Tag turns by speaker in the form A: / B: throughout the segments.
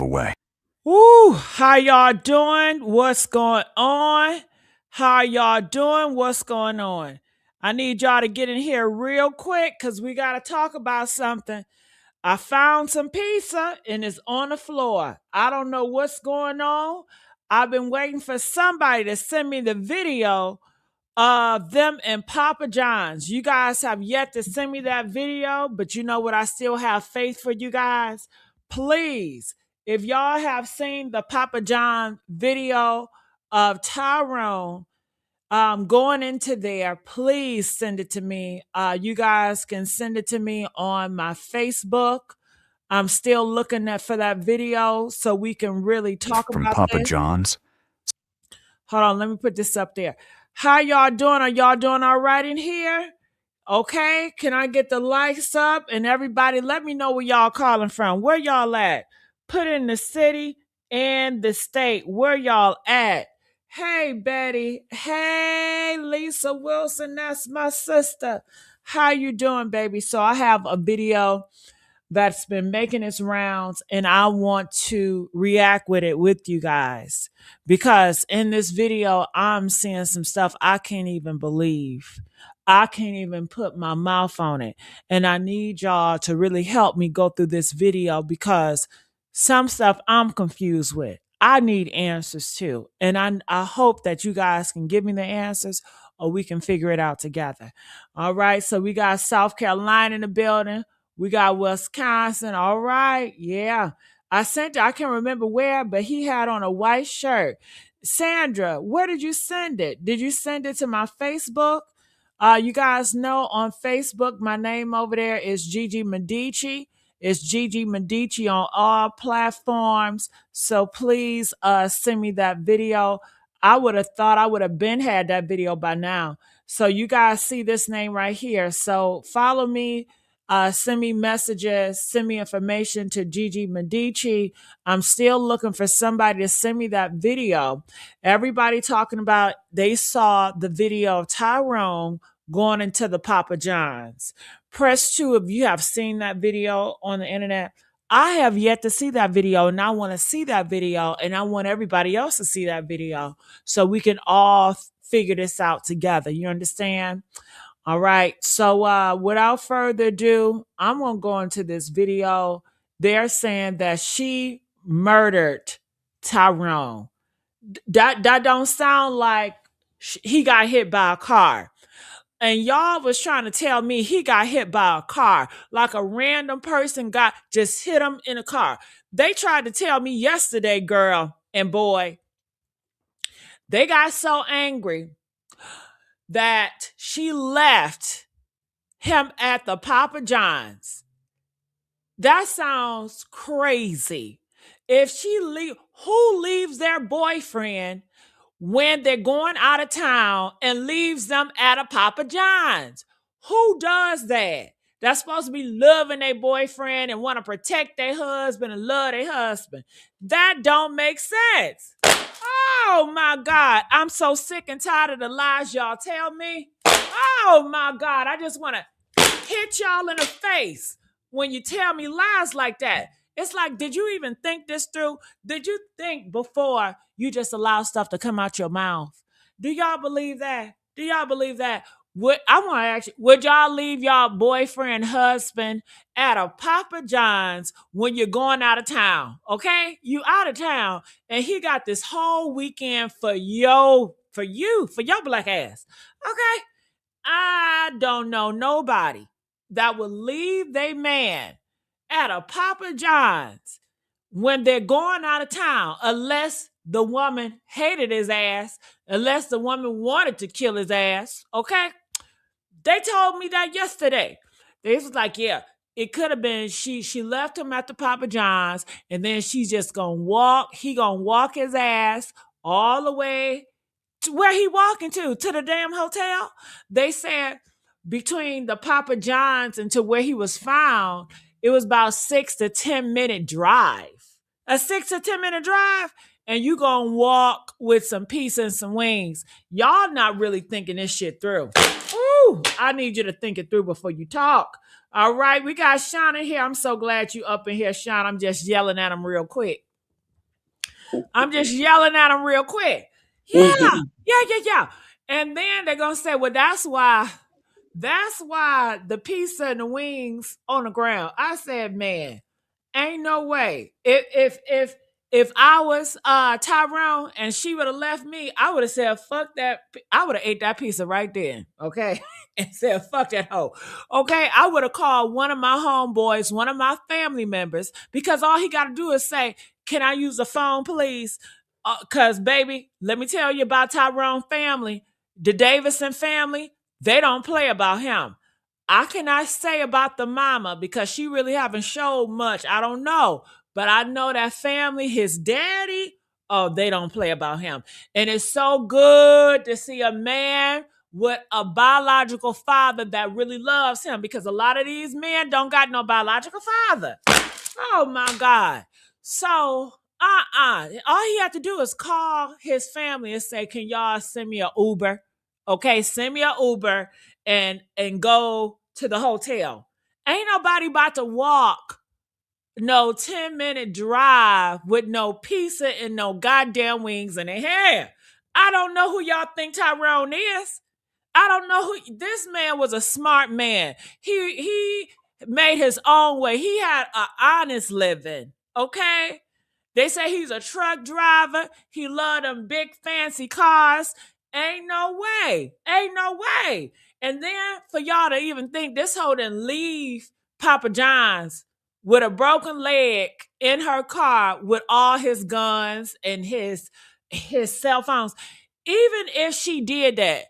A: away.
B: Woo! How y'all doing? What's going on? How y'all doing? What's going on? I need y'all to get in here real quick because we got to talk about something. I found some pizza and it's on the floor. I don't know what's going on. I've been waiting for somebody to send me the video of them and Papa John's. You guys have yet to send me that video, but you know what? I still have faith for you guys. Please, if y'all have seen the Papa John video of Tyrone going into there, please send it to me. You guys can send it to me on my Facebook. I'm still looking for that video so we can really talk
A: From
B: about
A: Papa
B: this.
A: John's.
B: Hold on, let me put this up there. How y'all doing? Are y'all doing all right in here? Okay, can I get the likes up? And everybody, let me know where y'all calling from. Where y'all at? Put in the city and the state. Where y'all at? Hey, Betty. Hey, Lisa Wilson. That's my sister. How you doing, baby? So I have a video that's been making its rounds and I want to react with it with you guys because in this video I'm seeing some stuff I can't even believe. I can't even put my mouth on it, and I need y'all to really help me go through this video because some stuff I'm confused with. I need answers too, and I hope that you guys can give me the answers or we can figure it out together. All right, so we got South Carolina in the building. We got Wisconsin. All right. Yeah. I sent it. I can't remember where, but he had on a white shirt. Sandra, where did you send it? Did you send it to my Facebook? You guys know on Facebook, my name over there is Gigi Medici. It's Gigi Medici on all platforms. So please send me that video. I would have thought I would have been had that video by now. So you guys see this name right here. So follow me. Send me messages, send me information to Gigi Medici. I'm still looking for somebody to send me that video. Everybody talking about they saw the video of Tyrone going into the Papa John's. Press 2 if you have seen that video on the internet. I have yet to see that video, and I want to see that video, and I want everybody else to see that video so we can all figure this out together. You understand? All right. So without further ado, I'm going to go into this video. They're saying that she murdered Tyrone. That don't sound like he got hit by a car. And y'all was trying to tell me he got hit by a car, like a random person got just hit him in a car. They tried to tell me yesterday, girl and boy, they got so angry that she left him at the Papa John's. That sounds crazy. If she who leaves their boyfriend when they're going out of town and leaves them at a Papa John's? Who does that? That's supposed to be loving their boyfriend and want to protect their husband and love their husband. That don't make sense. Oh my God. I'm so sick and tired of the lies y'all tell me. Oh my God. I just want to hit y'all in the face when you tell me lies like that. It's like, did you even think this through? Did you think before you just allow stuff to come out your mouth? Do y'all believe that? Do y'all believe that? I want to ask you, would y'all leave y'all boyfriend, husband at a Papa John's when you're going out of town? Okay? You out of town and he got this whole weekend for your black ass. Okay? I don't know nobody that would leave their man at a Papa John's when they're going out of town, unless the woman hated his ass, unless the woman wanted to kill his ass. Okay? They told me that yesterday. They was like, yeah, it could have been she left him at the Papa John's and then she's just gonna walk. He gonna walk his ass all the way to where he walking to the damn hotel. They said between the Papa John's and to where he was found, it was about 6 to 10 minute drive. A 6 to 10 minute drive, and you gonna walk with some pizza and some wings. Y'all not really thinking this shit through. Ooh, I need you to think it through before you talk. All right, we got Sean in here. I'm so glad you up in here, Sean. I'm just yelling at him real quick. Yeah, yeah. And then they're gonna say, well, that's why the pizza and the wings on the ground. I said, man, ain't no way. If I was Tyrone and she would have left me, I would have said, fuck that. I would have ate that pizza right then. Okay. And said, fuck that hoe. Okay. I would have called one of my homeboys, one of my family members, because all he got to do is say, can I use the phone, please? Cause baby, let me tell you about Tyrone family, the Davison family. They don't play about him. I cannot say about the mama because she really haven't showed much. I don't know. But I know that family, his daddy, oh, they don't play about him. And it's so good to see a man with a biological father that really loves him because a lot of these men don't got no biological father. Oh my God. So, all he had to do is call his family and say, can y'all send me an Uber? Okay, send me an Uber and go to the hotel. Ain't nobody about to walk no 10-minute drive with no pizza and no goddamn wings in their hand. I don't know who y'all think Tyrone is. I don't know who this man was. A smart man. He made his own way. He had an honest living. Okay. They say he's a truck driver. He loved them big fancy cars. Ain't no way. Ain't no way. And then for y'all to even think this hoe didn't leave Papa John's with a broken leg in her car with all his guns and his cell phones. Even if she did that,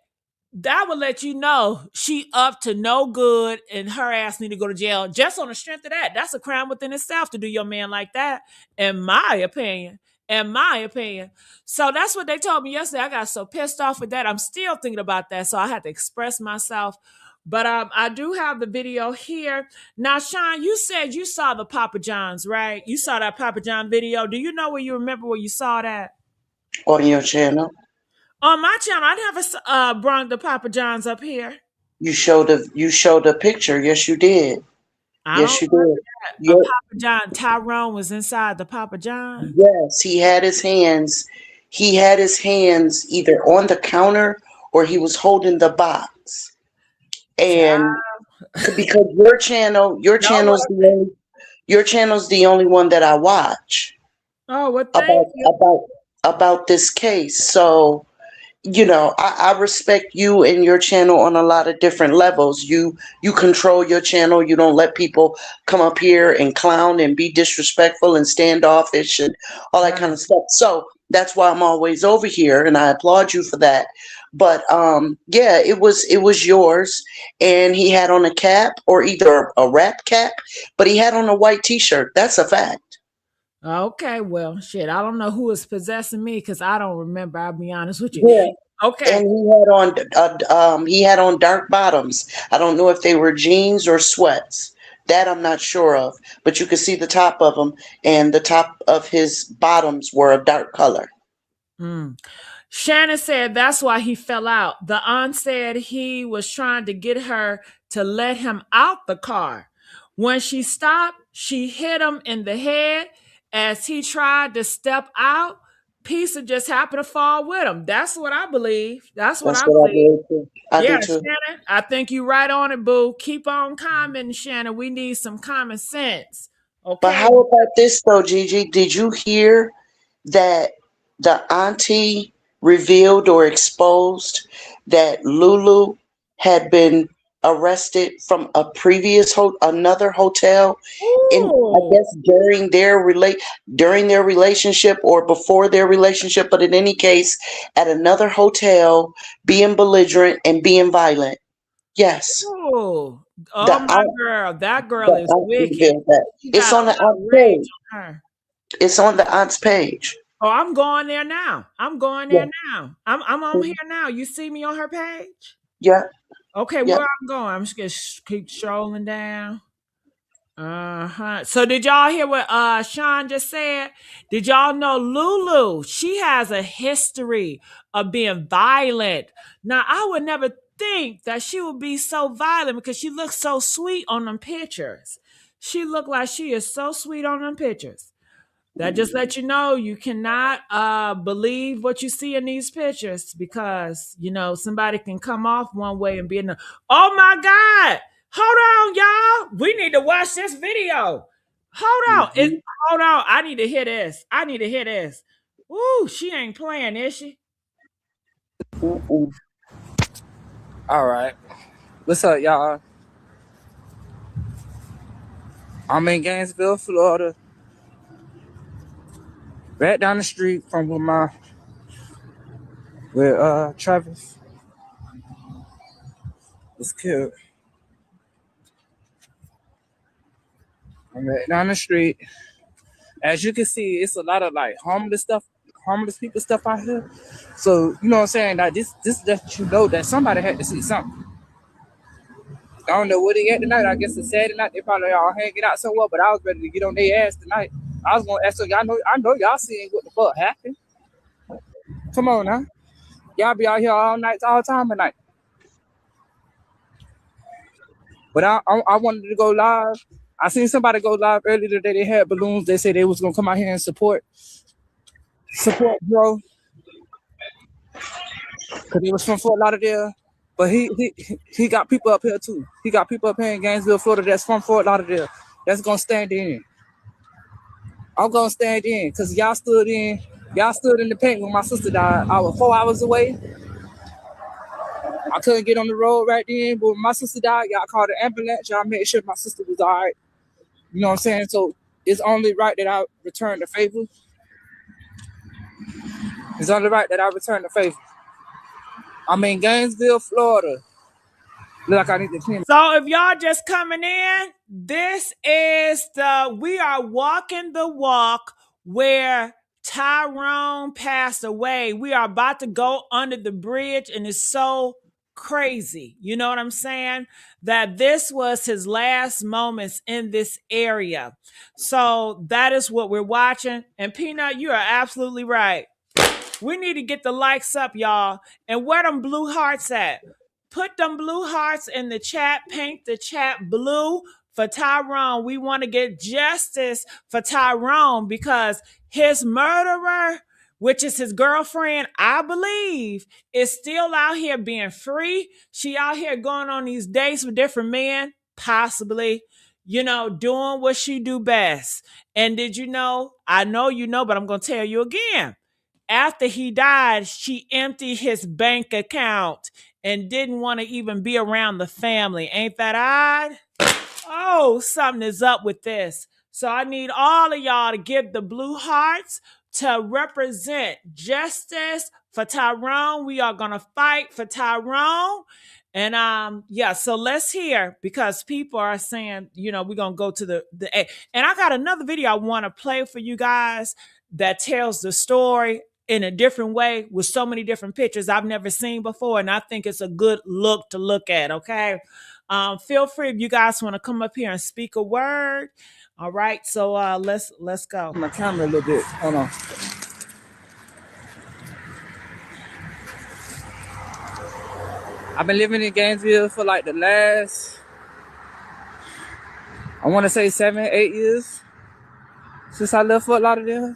B: that would let you know she up to no good and her ass need to go to jail just on the strength of that. That's a crime within itself to do your man like that, in my opinion. In my opinion. So that's what they told me yesterday. I got so pissed off with that. I'm still thinking about that. So I had to express myself. But I do have the video here. Now, Sean, you said you saw the Papa John's, right? You saw that Papa John video. Do you know where you remember where you saw that?
A: On your channel.
B: On my channel, I never brought the Papa John's up here.
A: You showed a picture. Yes, you did.
B: I don't
A: Yes, you did.
B: a
A: Yep.
B: Papa John. Tyrone was inside the Papa John.
A: Yes, he had his hands. He had his hands either on the counter or he was holding the box. And because your
B: No,
A: channel's the only your channel's the only one that I watch
B: oh, well, thank
A: about
B: you.
A: about this case. So I respect you and your channel on a lot of different levels. You control your channel. You don't let people come up here and clown and be disrespectful and standoffish and all that kind
B: Right.
A: of stuff. So that's why I'm always over here, and I applaud you for that. But yeah, it was yours, and he had on a cap or either a wrap cap, but he had on a white T-shirt. That's a fact.
B: Okay, well, shit. I don't know who is possessing me because I don't remember. I'll be honest with you.
A: Yeah.
B: Okay.
A: And he had on dark bottoms. I don't know if they were jeans or sweats. That I'm not sure of, but you could see the top of them, and the top of his bottoms were a dark color.
B: Mm. Shannon said that's why he fell out. The aunt said he was trying to get her to let him out the car. When she stopped, she hit him in the head as he tried to step out. Pizza just happened to fall with him. That's what I believe. That's what
A: That's
B: I
A: what I
B: believe.
A: believe too. I
B: Yeah,
A: do too.
B: Shannon, I think you right on it, boo. Keep on commenting, Shannon. We need some common sense.
A: But
B: Okay.
A: how about this though, Gigi? Did you hear that the auntie revealed or exposed that Lulu had been arrested from a previous another hotel in, I
B: Ooh.
A: guess, during their relationship or before their relationship, but in any case at another hotel, being belligerent and being violent. Yes.
B: Ooh.
A: the
B: Oh my
A: aunt
B: girl. That
A: the
B: girl is
A: aunt
B: wicked.
A: revealed that.
B: She
A: it's
B: got
A: on
B: a
A: the
B: lot of
A: aunt's
B: rage
A: page
B: on her.
A: it's on the aunt's page.
B: Oh, I'm going there now. I'm going there
A: Yeah.
B: now. I'm on here
A: Mhm.
B: now. You see me on her page?
A: Yeah.
B: Okay,
A: Yeah.
B: where I'm going? I'm just gonna keep strolling down. Uh-huh. So did y'all hear what Sean just said? Did y'all know Lulu? She has a history of being violent. Now, I would never think that she would be so violent because she looks so sweet on them pictures. She looked like she is so sweet on them pictures. That just let you know you cannot believe what you see in these pictures because somebody can come off one way and be in the oh my God. Hold on, y'all. We need to watch this video. Hold on.
A: Mm-hmm.
B: Hold on. I need to hear this. I need to hear this. Ooh, she ain't playing, is she?
A: Mm-mm.
C: All right. What's up, y'all? I'm in Gainesville, Florida. Right down the street from where Travis was killed. I'm right down the street. As you can see, it's a lot of like homeless people stuff out here. So you know what I'm saying? Like this lets you know that somebody had to see something. I don't know where they at tonight. I guess it's Saturday night. They probably all hanging out somewhere, but I was ready to get on their ass tonight. I was gonna ask them, I know y'all seeing what the fuck happened. Come on now. Y'all be out here all night, all time at night. But I wanted to go live. I seen somebody go live earlier today. They had balloons. They said they was gonna come out here and support bro. Cause he was from Fort Lauderdale. But he got people up here too. He got people up here in Gainesville, Florida that's from Fort Lauderdale. That's gonna stand in. I'm gonna stand in because y'all stood in the paint when my sister died. I was 4 hours away. I couldn't get on the road right then, but when my sister died, y'all called the ambulance. Y'all made sure my sister was all right. You know what I'm saying? So it's only right that I return the favor. It's only right that I return the favor. I'm in Gainesville, Florida. Look like I need to clean.
B: So if y'all just coming in, this is we are walking the walk where Tyrone passed away. We are about to go under the bridge, and it's so crazy. You know what I'm saying? That this was his last moments in this area. So that is what we're watching. And Peanut, you are absolutely right. We need to get the likes up, y'all. And where them blue hearts at? Put them blue hearts in the chat. Paint the chat blue for Tyrone. We want to get justice for Tyrone because his murderer, which is his girlfriend, I believe, is still out here being free. She out here going on these dates with different men, possibly, doing what she do best. And did you know? I know you know, but I'm going to tell you again. After he died, she emptied his bank account and didn't want to even be around the family. Ain't that odd? Oh, something is up with this. So I need all of y'all to give the blue hearts to represent justice for Tyrone. We are going to fight for Tyrone. And so let's hear because people are saying, we're going to go to the A. And I got another video I want to play for you guys that tells the story in a different way with so many different pictures I've never seen before. And I think it's a good look to look at. Okay. Feel free if you guys want to come up here and speak a word. All right. So let's go.
C: My camera a little bit. Hold on. I've been living in Gainesville for like the last, I want to say 7, 8 years since I left Fort Lauderdale.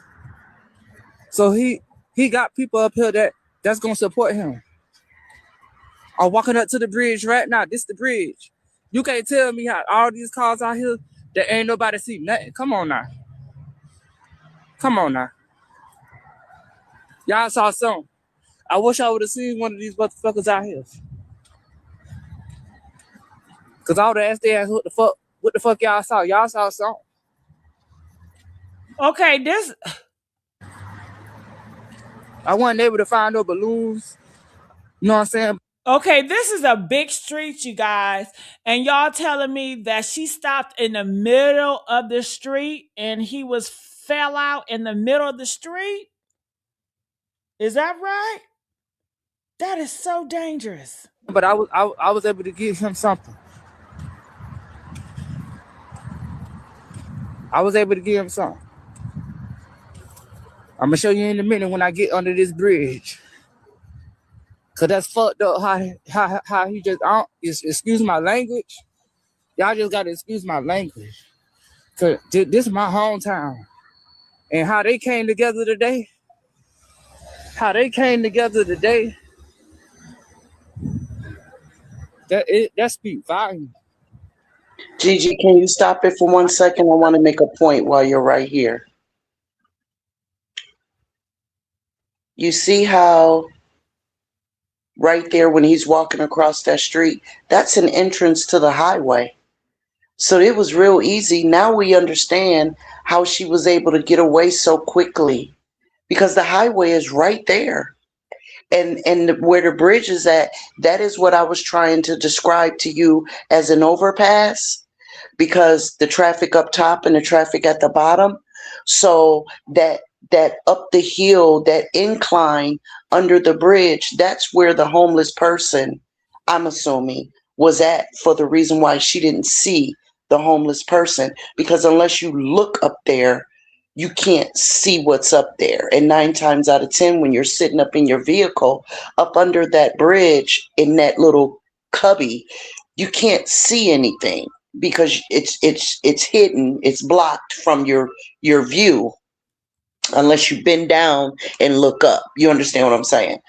C: So he got people up here that's gonna support him. I'm walking up to the bridge right now. This the bridge. You can't tell me how all these cars out here that ain't nobody see nothing. Come on now. Come on now. Y'all saw something. I wish I would have seen one of these motherfuckers out here. Cause I would have asked their ass what the fuck y'all saw. Y'all saw something.
B: Okay, this
C: I wasn't able to find no balloons. You know what I'm saying?
B: Okay, this is a big street, you guys. And y'all telling me that she stopped in the middle of the street and he fell out in the middle of the street? Is that right? That is so dangerous.
C: But I was able to give him something. I was able to give him something. I'm gonna show you in a minute when I get under this bridge. Cause that's fucked up how he just excuse my language. Y'all just gotta excuse my language. Cause this is my hometown. And how they came together today, that speak volume.
A: Gigi, can you stop it for 1 second? I want to make a point while you're right here. You see how right there when he's walking across that street, that's an entrance to the highway. So it was real easy. Now we understand how she was able to get away so quickly because the highway is right there. And where the bridge is at, that is what I was trying to describe to you as an overpass, because the traffic up top and the traffic at the bottom. So that up the hill, that incline under the bridge, that's where the homeless person, I'm assuming, was at, for the reason why she didn't see the homeless person, because unless you look up there, you can't see what's up there. And 9 times out of 10, when you're sitting up in your vehicle up under that bridge in that little cubby, you can't see anything because it's hidden, it's blocked from your view unless you bend down and look up. You understand what I'm saying?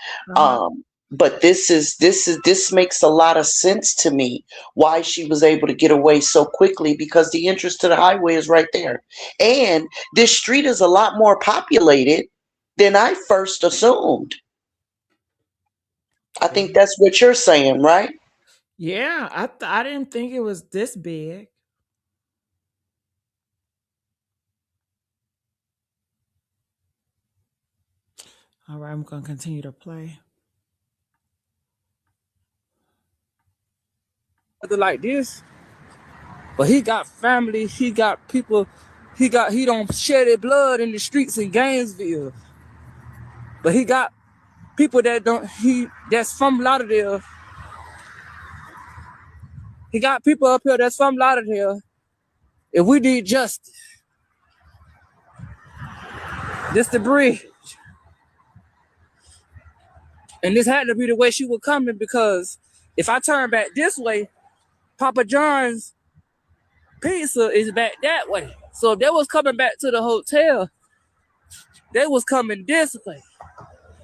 A: But this makes a lot of sense to me why she was able to get away so quickly, because the entrance to the highway is right there. And this street is a lot more populated than I first assumed. I think that's what you're saying, right?
B: Yeah, I didn't think it was this big. All right, I'm going to continue to play.
C: Like this, but he got family, he got people, he don't shed their blood in the streets in Gainesville, but he got people that's from Lauderdale. He got people up here that's from Lauderdale. If we did justice, this the bridge, and this had to be the way she was coming, because if I turn back this way, Papa John's pizza is back that way. So if they was coming back to the hotel, they was coming this way.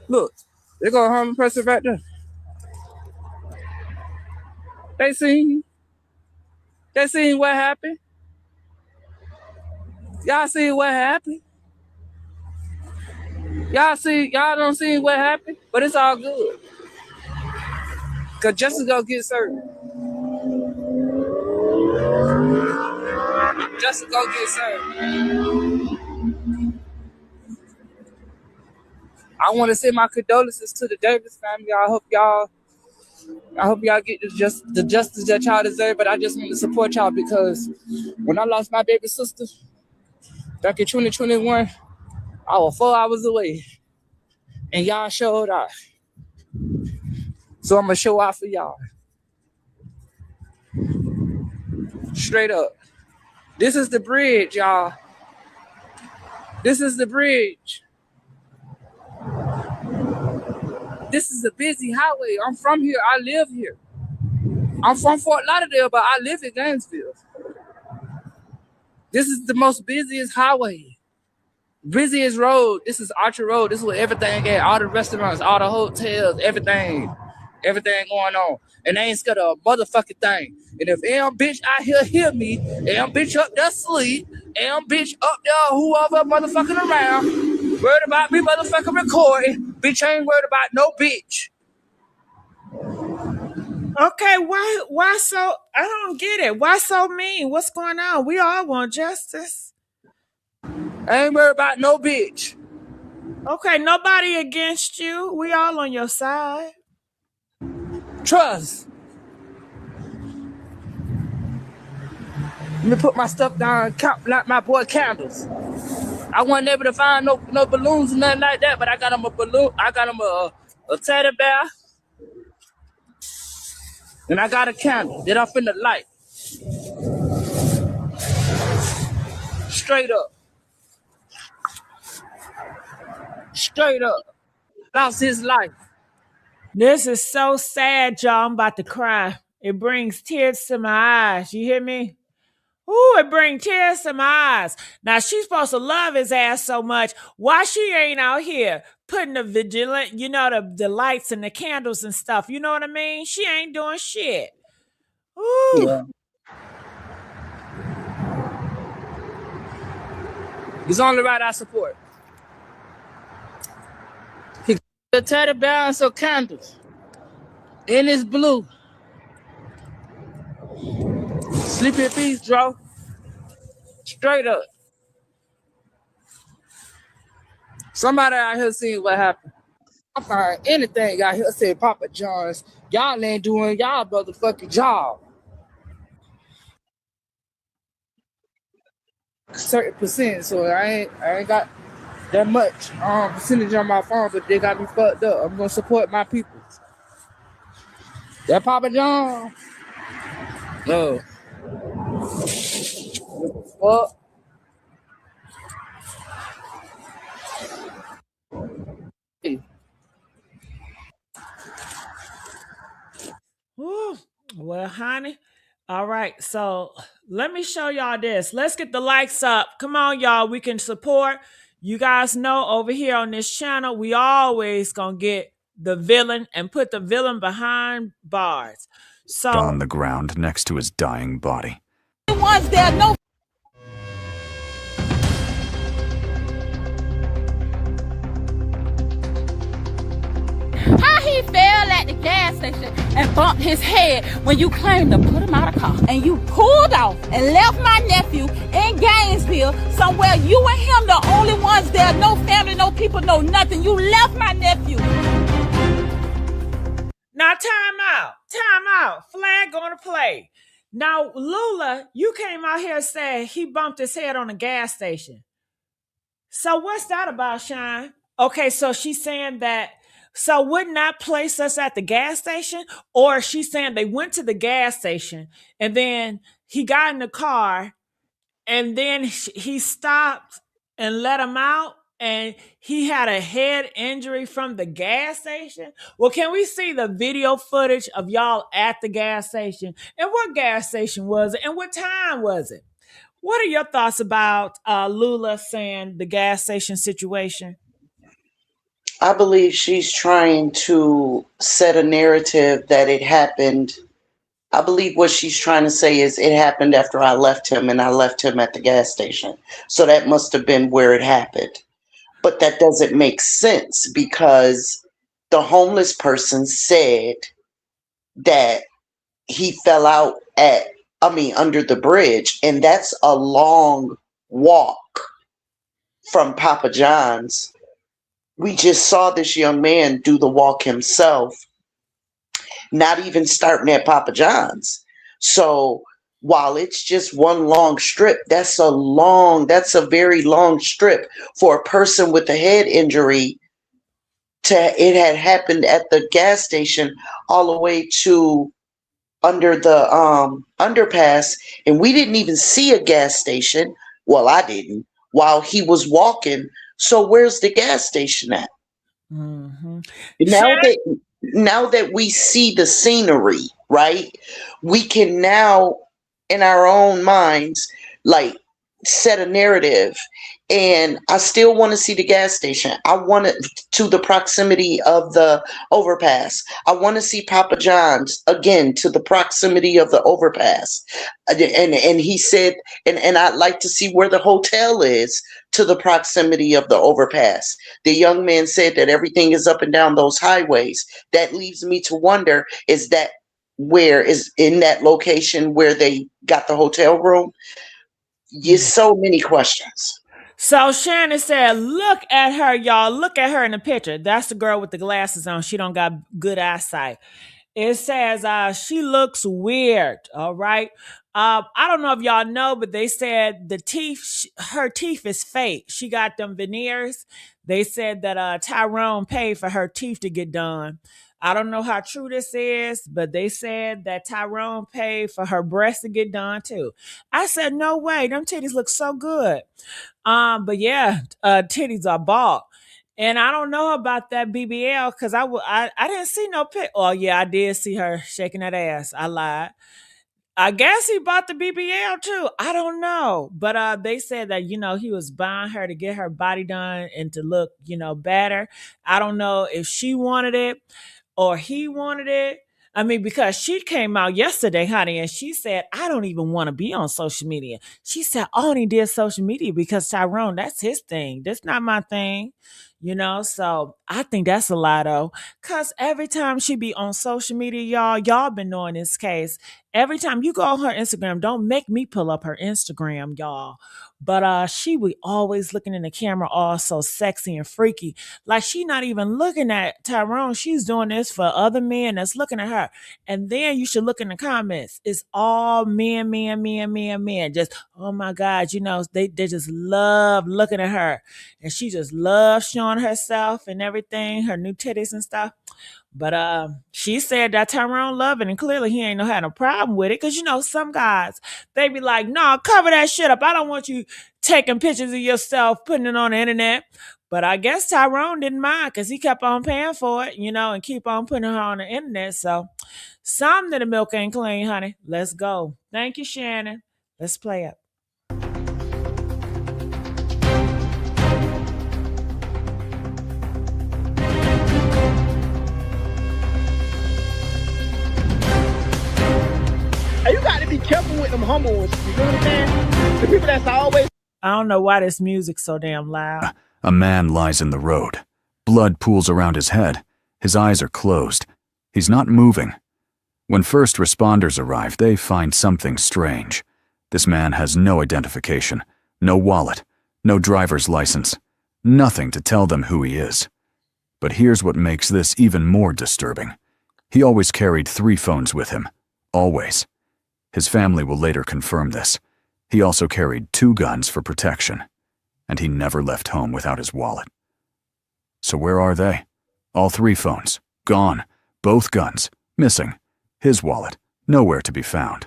C: Look, they got a harm person right there. They seen what happened. Y'all see what happened. Y'all don't see what happened, but it's all good. Cause justice gonna get served. Justice gonna get served. I want to send my condolences to the Davis family. I hope y'all get the justice that y'all deserve. But I just want to support y'all, because when I lost my baby sister back in 2021, I was 4 hours away, and y'all showed out. So I'm gonna show out for y'all. Straight up. This is the bridge, y'all. This is the bridge. This is a busy highway. I'm from here. I live here. I'm from Fort Lauderdale, but I live in Gainesville. This is the most busiest highway. Busiest road. This is Archer Road. This is where everything at. All the restaurants, all the hotels, everything going on. And they ain't scared of a motherfucking thing. And if AM bitch out here hear me, AM bitch up there sleep, AM bitch up there whoever motherfucking around, worried about me motherfucking recording, bitch ain't worried about no bitch.
B: Okay, why so, I don't get it. Why so mean? What's going on? We all want justice.
C: I ain't worried about no bitch.
B: Okay, nobody against you. We all on your side.
C: Trust. Let me put my stuff down and count like my boy Candles. I wasn't able to find no balloons or nothing like that, but I got him a balloon. I got him a teddy bear. And I got a candle that I'm finna light. Straight up. Straight up. Lost his life.
B: This is so sad, y'all. I'm about to cry. It brings tears to my eyes. You hear me? Ooh, it brings tears to my eyes. Now, she's supposed to love his ass so much. Why she ain't out here putting the vigilant, the lights and the candles and stuff? You know what I mean? She ain't doing shit. Ooh.
C: Yeah. It's only right I support. He got the teddy bear and some candles. And it's blue. Sleep in peace, Joe. Straight up. Somebody out here seeing what happened. I find anything out here say Papa John's. Y'all ain't doing y'all motherfucking job. Certain percent, so I ain't got that much percentage on my phone, but they got me fucked up. I'm gonna support my people. That Papa John. No. Fuck.
B: Ooh. Well, honey. All right. So let me show y'all this. Let's get the likes up. Come on, y'all. We can support. You guys know over here on this channel, we always gonna get the villain and put the villain behind bars. So
D: on the ground next to his dying body.
E: Ones there, no. How he fell at the gas station and bumped his head when you claimed to put him out of car. And you pulled off and left my nephew in Gainesville somewhere. You and him the only ones there. No family, no people, no nothing. You left my nephew.
B: now time out. Time out. Flag on the play. Now, Lula, you came out here saying he bumped his head on a gas station. So what's that about, Shine? Okay, so she's saying that, so wouldn't that place us at the gas station? Or she's saying they went to the gas station and then he got in the car and then he stopped and let him out and he had a head injury from the gas station? Well, can we see the video footage of y'all at the gas station? And what gas station was it? And what time was it? What are your thoughts about Lula saying the gas station situation?
A: I believe she's trying to set a narrative that it happened. I believe what she's trying to say is it happened after I left him and I left him at the gas station. So that must have been where it happened. But that doesn't make sense because the homeless person said that he fell out under the bridge. And that's a long walk from Papa John's. We just saw this young man do the walk himself, not even starting at Papa John's. So while it's just one long strip, that's a very long strip for a person with a head injury. It had happened at the gas station all the way to under the underpass, and we didn't even see a gas station. Well, I didn't while he was walking. So where's the gas station at?
B: Mm-hmm.
A: Now that we see the scenery, right? We can now, in our own minds, like set a narrative. And I still want to see the gas station. I want it to the proximity of the overpass. I want to see Papa John's again to the proximity of the overpass. And he said, and I'd like to see where the hotel is to the proximity of the overpass. The young man said that everything is up and down those highways. That leaves me to wonder, is that where is in that location where they got the hotel room? Yes, so many questions.
B: So Shannon said, look at her, y'all. Look at her in the picture. That's the girl with the glasses on. She don't got good eyesight. It says she looks weird. All right. I don't know if y'all know, but they said her teeth is fake. She got them veneers. They said that Tyrone paid for her teeth to get done. I don't know how true this is, but they said that Tyrone paid for her breasts to get done too. I said, no way. Them titties look so good. But yeah, titties are bald. And I don't know about that BBL because I didn't see no pic. Oh yeah, I did see her shaking that ass. I lied. I guess he bought the BBL too. I don't know. But they said that, he was buying her to get her body done and to look, better. I don't know if she wanted it or he wanted it. I mean, because she came out yesterday, honey, and she said, I don't even want to be on social media. She said, I only did social media because Tyrone, that's his thing. That's not my thing. So I think that's a lie though. Cause every time she be on social media, y'all been knowing this case. Every time you go on her Instagram, don't make me pull up her Instagram, y'all. But she be always looking in the camera all so sexy and freaky. Like she not even looking at Tyrone. She's doing this for other men that's looking at her. And then you should look in the comments. It's all men, men, men, men, men. Just, oh my God, they just love looking at her. And she just loves showing herself and everything, her new titties and stuff. But she said that Tyrone loved it, and clearly he ain't had no problem with it. Cause some guys, they be like, no, cover that shit up. I don't want you taking pictures of yourself, putting it on the internet. But I guess Tyrone didn't mind because he kept on paying for it, and keep on putting her on the internet. So some of the milk ain't clean, honey. Let's go. Thank you, Shannon. Let's play it.
C: You got to be careful with them humbles. You know what I'm saying? The people that's always.
B: I don't know why this music's so damn loud.
D: A man lies in the road. Blood pools around his head. His eyes are closed. He's not moving. When first responders arrive, they find something strange. This man has no identification, no wallet, no driver's license, nothing to tell them who he is. But here's what makes this even more disturbing. He always carried 3 phones with him. Always. His family will later confirm this. He also carried 2 guns for protection. And he never left home without his wallet. So where are they? All 3 phones. Gone. Both guns. Missing. His wallet. Nowhere to be found.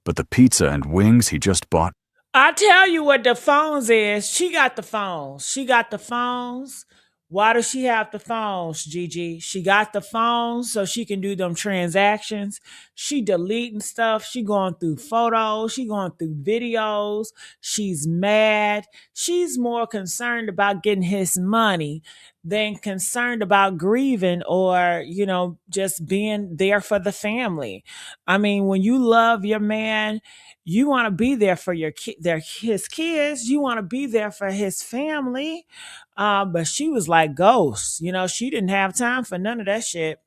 D: But the pizza and wings he just bought.
B: I tell you what the phones is. She got the phones. She got the phones. Why does she have the phones, Gigi? She got the phones so she can do them transactions. She deleting stuff. She going through photos. She going through videos. She's mad. She's more concerned about getting his money than concerned about grieving or, just being there for the family. I mean, when you love your man, you want to be there for his kids. You want to be there for his family. But she was like ghosts. She didn't have time for none of that shit.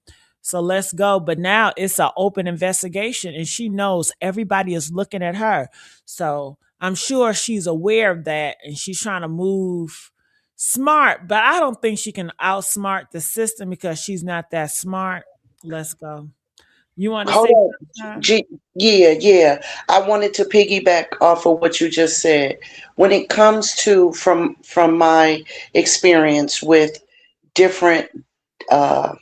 B: So let's go. But now it's an open investigation and she knows everybody is looking at her. So I'm sure she's aware of that and she's trying to move smart, but I don't think she can outsmart the system because she's not that smart. Let's go. You want to
A: Hold
B: say
A: on.
B: something?
A: Yeah. I wanted to piggyback off of what you just said. When it comes to from my experience with different uh,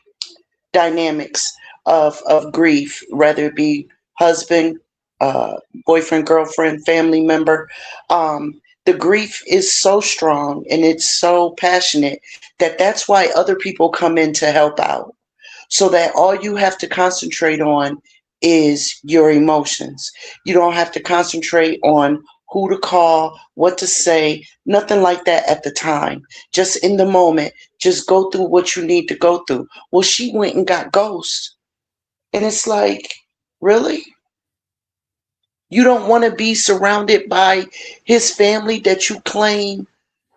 A: dynamics of grief, whether it be husband, boyfriend, girlfriend, family member, the grief is so strong and it's so passionate that's why other people come in to help out so that all you have to concentrate on is your emotions. You don't have to concentrate on who to call, what to say, nothing like that at the time. Just in the moment, just go through what you need to go through. Well, she went and got ghosts. And it's like, really? You don't want to be surrounded by his family that you claim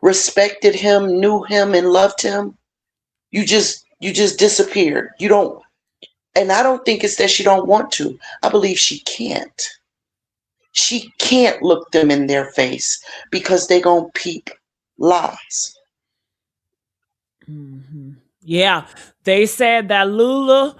A: respected him, knew him, and loved him? You just disappeared. You don't, and I don't think it's that she don't want to. I believe she can't. She can't look them in their face because they gonna peep lies.
B: Mm-hmm. Yeah, they said that Lula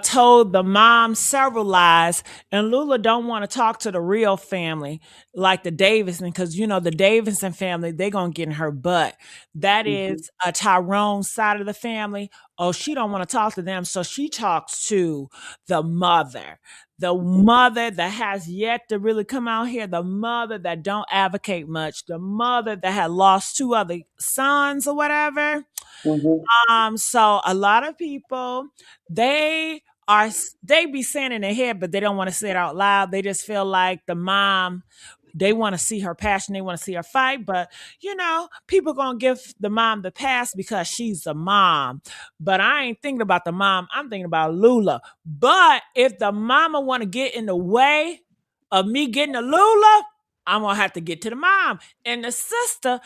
B: told the mom several lies, and Lula don't want to talk to the real family like the Davidson, because the Davidson family they gonna get in her butt. That
A: Hmm.
B: is a Tyrone side of the family. Oh, she don't want to talk to them, so she talks to the mother. The mother that has yet to really come out here, the mother that don't advocate much, the mother that had lost 2 other sons or whatever. So a lot of people, they be saying in their head, but they don't want to say it out loud. They just feel like the mom, they want to see her passion, they want to see her fight. But people gonna give the mom the pass because she's the mom. But I ain't thinking about the mom. I'm thinking about Lula. But if the mama want to get in the way of me getting a Lula, I'm gonna have to get to the mom. And the sister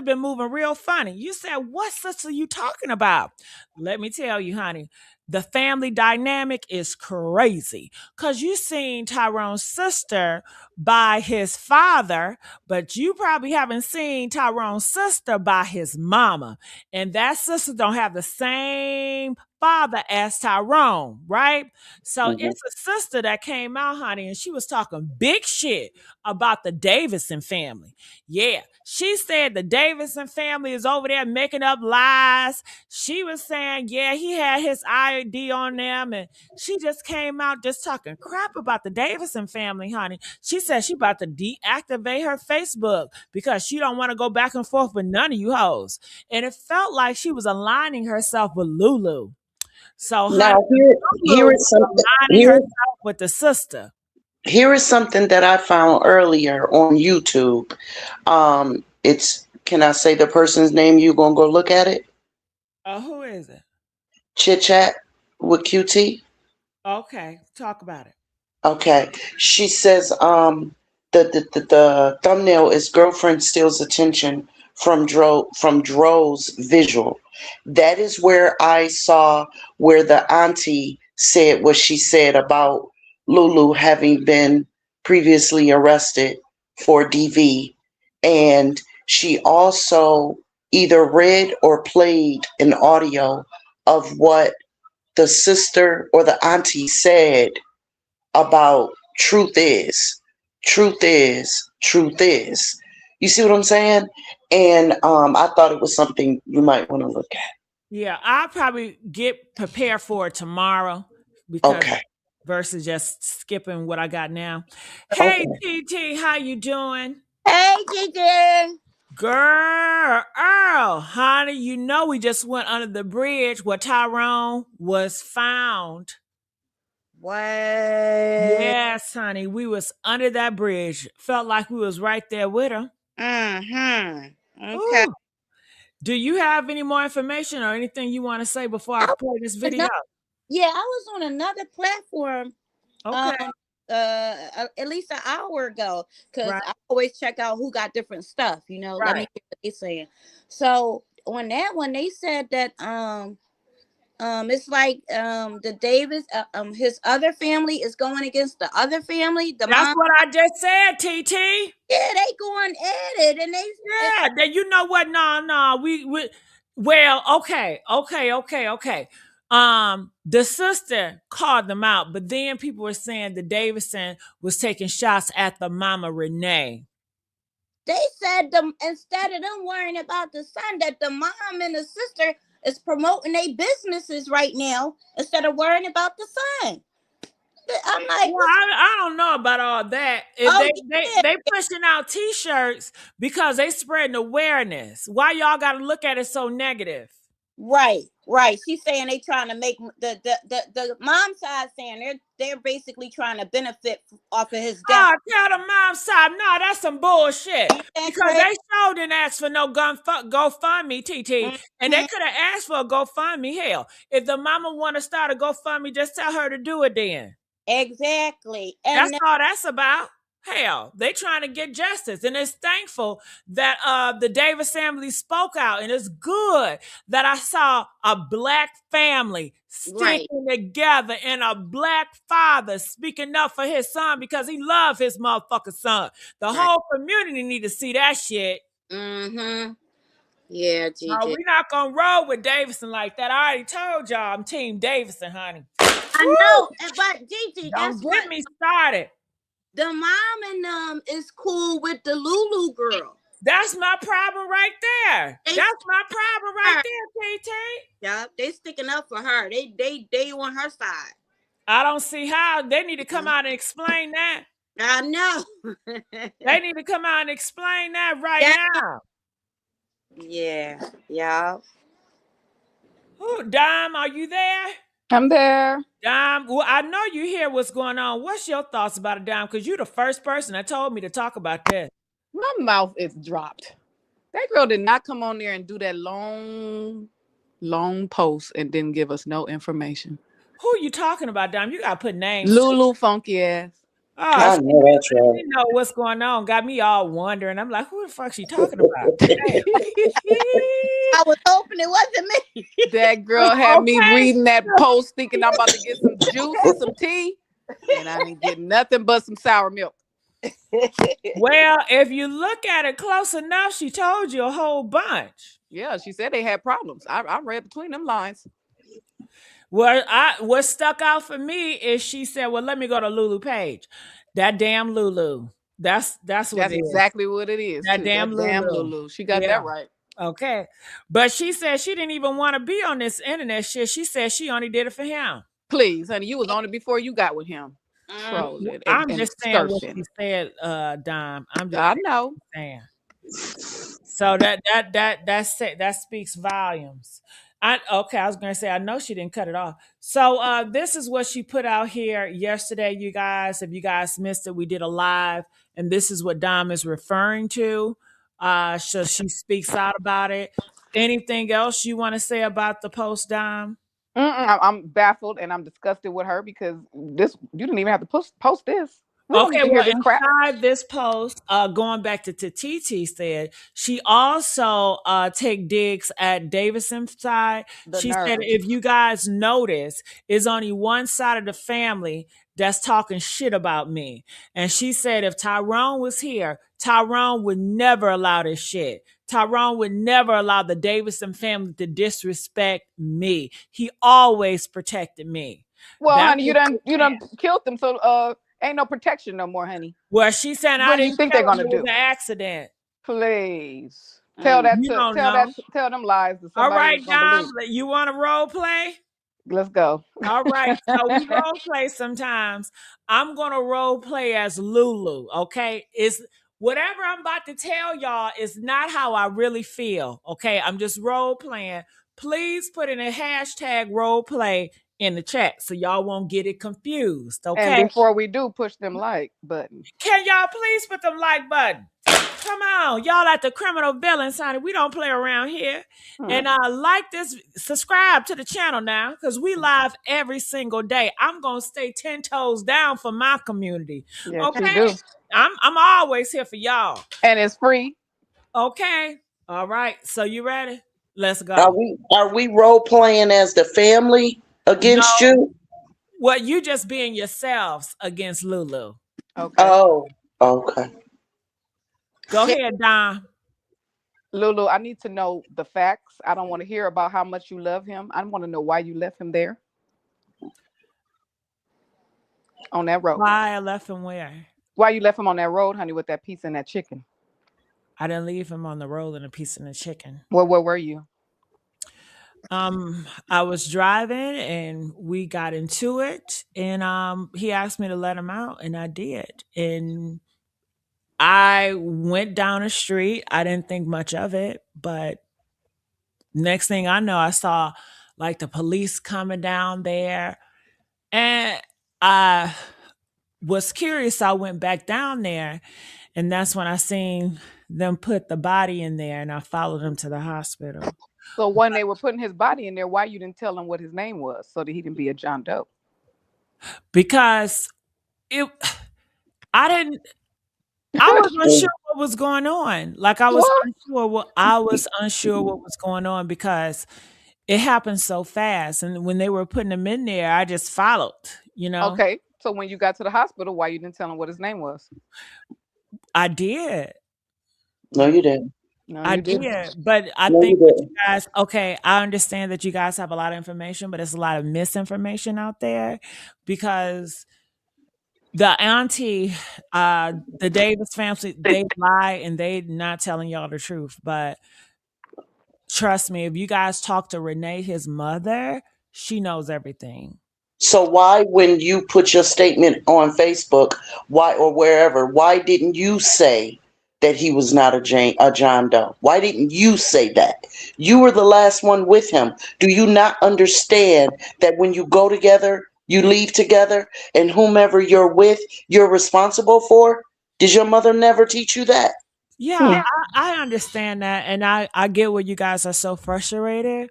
B: been moving real funny. You said, what sister you talking about? Let me tell you, honey, the family dynamic is crazy. Cause you seen Tyrone's sister by his father, but you probably haven't seen Tyrone's sister by his mama. And that sister don't have the same father as Tyrone, right? So it's a sister that came out, honey, and she was talking big shit about the Davidson family. Yeah, she said the Davidson family is over there making up lies. She was saying, yeah, he had his ID on them, and she just came out just talking crap about the Davidson family, honey. She said she about to deactivate her Facebook because she don't want to go back and forth with none of you hoes. And it felt like she was aligning herself with Lulu. So, honey,
A: Now here
B: Lulu
A: is something.
B: aligning herself with the sister.
A: Here is something that I found earlier on YouTube. It's, can I say the person's name? You gonna go look at it?
B: Who is it?
A: Chit Chat with QT.
B: Okay, talk about it.
A: Okay. She says the thumbnail is girlfriend steals attention from Dro's visual. That is where I saw where the auntie said what she said about Lulu having been previously arrested for DV, and she also either read or played an audio of what the sister or the auntie said about truth is. You see what I'm saying? And I thought it was something you might want to look at.
B: Yeah, I'll probably get prepared for it tomorrow because
A: Okay.
B: versus just skipping what I got now. Hey,
A: Okay.
B: TT, how you doing?
E: Hey, Gigi.
B: Girl, Earl, honey, we just went under the bridge where Tyrone was found.
E: What?
B: Yes, honey, we was under that bridge. Felt like we was right there with her.
E: Okay.
B: Ooh. Do you have any more information or anything you want to say before I play this video?
E: Yeah, I was on another platform.
B: Okay.
E: At least an hour ago, because
B: Right.
E: I always check out who got different stuff. Let me
B: Right.
E: hear what they saying. So on that one, they said that it's like the Davis his other family is going against the other family. The
B: That's
E: mom.
B: what I just said, TT.
E: Yeah, they going at it, and they.
B: Yeah, then you know what? No, we well, okay. The sister called them out, but then people were saying the Davidson was taking shots at the mama Renee.
E: They said them instead of them worrying about the son, that the mom and the sister is promoting their businesses right now instead of worrying about the son. I'm like,
B: well, I don't know about all that.
E: oh,
B: They pushing out T-shirts because they spreading awareness. Why y'all got to look at it so negative?
E: right. She's saying they trying to make the mom side saying they're basically trying to benefit off of his death.
B: Oh, tell the mom side. No, that's some bullshit. Because they sure didn't ask for no GoFundMe, TT. And they could have asked for a GoFundMe. Hell, if the mama want to start a GoFundMe, just tell her to do it then.
E: Exactly.
B: And that's all that's about. Hell, they trying to get justice. And it's thankful that the Davis family spoke out. And it's good that I saw a black family sticking together and a black father speaking up for his son because he loved his motherfucking son. The whole community need to see that shit.
E: Mm-hmm. Yeah, Gigi.
B: No, we're not going to roll with Davison like that. I already told y'all I'm Team Davison, honey.
E: I know, but Gigi,
B: don't get me started.
E: The mom and them is cool with the Lulu girl.
B: That's my problem right there. That's my problem right there, TT.
E: Yep, they sticking up for her. They on her side.
B: I don't see how. They need to come out and explain that.
E: I know.
B: They need to come out and explain that right now.
E: Yeah.
B: Ooh, Dime, are you there?
E: I'm there.
B: Dime, well, I know you hear what's going on. What's your thoughts about it, Dime? Because you're the first person that told me to talk about this.
E: My mouth is dropped. That girl did not come on there and do that long post and didn't give us no information.
B: Who are you talking about, Dime? You gotta put names.
E: Lulu funky ass.
B: Oh,
A: I know that's right.
B: you know what's going on. Got me all wondering. I'm like, who the fuck she talking about?
E: I was hoping it wasn't me. That girl had me reading that post thinking I'm about to get some juice and some tea. And I didn't get nothing but some sour milk.
B: Well, if you look at it close enough, she told you a whole bunch.
E: Yeah, she said they had problems. I read between them lines.
B: What stuck out for me is she said, "Well, let me go to Lulu Page." That damn Lulu. That's what it
E: exactly
B: is.
E: what it is.
B: That
E: too.
B: damn
E: That
B: Lulu.
E: damn Lulu. She got that right.
B: Okay. But she said she didn't even want to be on this internet shit. She said she only did it for him.
E: Please, honey, you was on it before you got with him. Trolling
B: I'm
E: and
B: just saying what
E: surfing.
B: she said, Dime.
E: I know.
B: Saying. So that speaks volumes. I was gonna say I know she didn't cut it off. So this is what she put out here yesterday, you guys. If you guys missed it, we did a live, and this is what Dom is referring to. So she speaks out about it. Anything else you want to say about the post, Dom?
E: I'm baffled and I'm disgusted with her because you didn't even have to post this. We don't need
B: Okay,
E: to hear
B: well,
E: this crap.
B: inside this post, going back to Titi said, she also take digs at Davidson's side. She said, if you guys notice, it's only one side of the family that's talking shit about me. And she said, if Tyrone was here, Tyrone would never allow this shit. Tyrone would never allow the Davidson family to disrespect me. He always protected me.
E: Well, honey, you done killed them, so ain't no protection no more, honey.
B: Well, she said I didn't think they're gonna do. It was an accident.
E: Please tell them lies to somebody.
B: All right, Dom, you want to role play?
E: Let's go.
B: All right, so we role play sometimes. I'm gonna role play as Lulu. Okay, it's whatever I'm about to tell y'all is not how I really feel. Okay, I'm just role playing. Please put in a hashtag role play in the chat so y'all won't get it confused. Okay.
E: And before we do, push them like button.
B: Can y'all please put them like button? Come on, y'all at the criminal villains, honey. We don't play around here. And like this, subscribe to the channel now because we live every single day. I'm gonna stay 10 toes down for my community.
E: Yes,
B: okay,
E: you do.
B: I'm always here for y'all,
E: and it's free.
B: Okay, all right. So you ready? Let's go.
A: Are we role playing as the family against you?
B: Well, you just being yourselves against Lulu.
E: Okay.
A: Oh, okay.
B: Go ahead, Don.
E: Lulu, I need to know the facts. I don't want to hear about how much you love him. I want to know why you left him there on that road.
B: Why I left him where?
E: Why you left him on that road, honey, with that piece and that chicken?
B: I didn't leave him on the road and a piece and a chicken.
E: Where were you?
B: I was driving and we got into it, and he asked me to let him out, and I did. And I went down the street. I didn't think much of it, but next thing I know, I saw like the police coming down there, and I was curious. I went back down there, and that's when I seen them put the body in there, and I followed them to the hospital.
E: So when they were putting his body in there, why you didn't tell him what his name was so that he didn't be a John Doe?
B: Because I was unsure what was going on. Like I was unsure what was going on because it happened so fast. And when they were putting him in there, I just followed, you know?
E: Okay. So when you got to the hospital, why you didn't tell him what his name was?
B: I did.
A: No, you didn't.
E: No,
B: I did, but I think that you guys, I understand that you guys have a lot of information, but it's a lot of misinformation out there because the auntie, the Davis family, they lie and they not telling y'all the truth. But trust me, if you guys talk to Renee, his mother, she knows everything.
A: So why, when you put your statement on Facebook, or wherever, why didn't you say that he was not a John Doe? Why didn't you say that? You were the last one with him. Do you not understand that when you go together, you leave together, and whomever you're with, you're responsible for? Did your mother never teach you that?
B: Yeah, I understand that, and I get where you guys are so frustrated.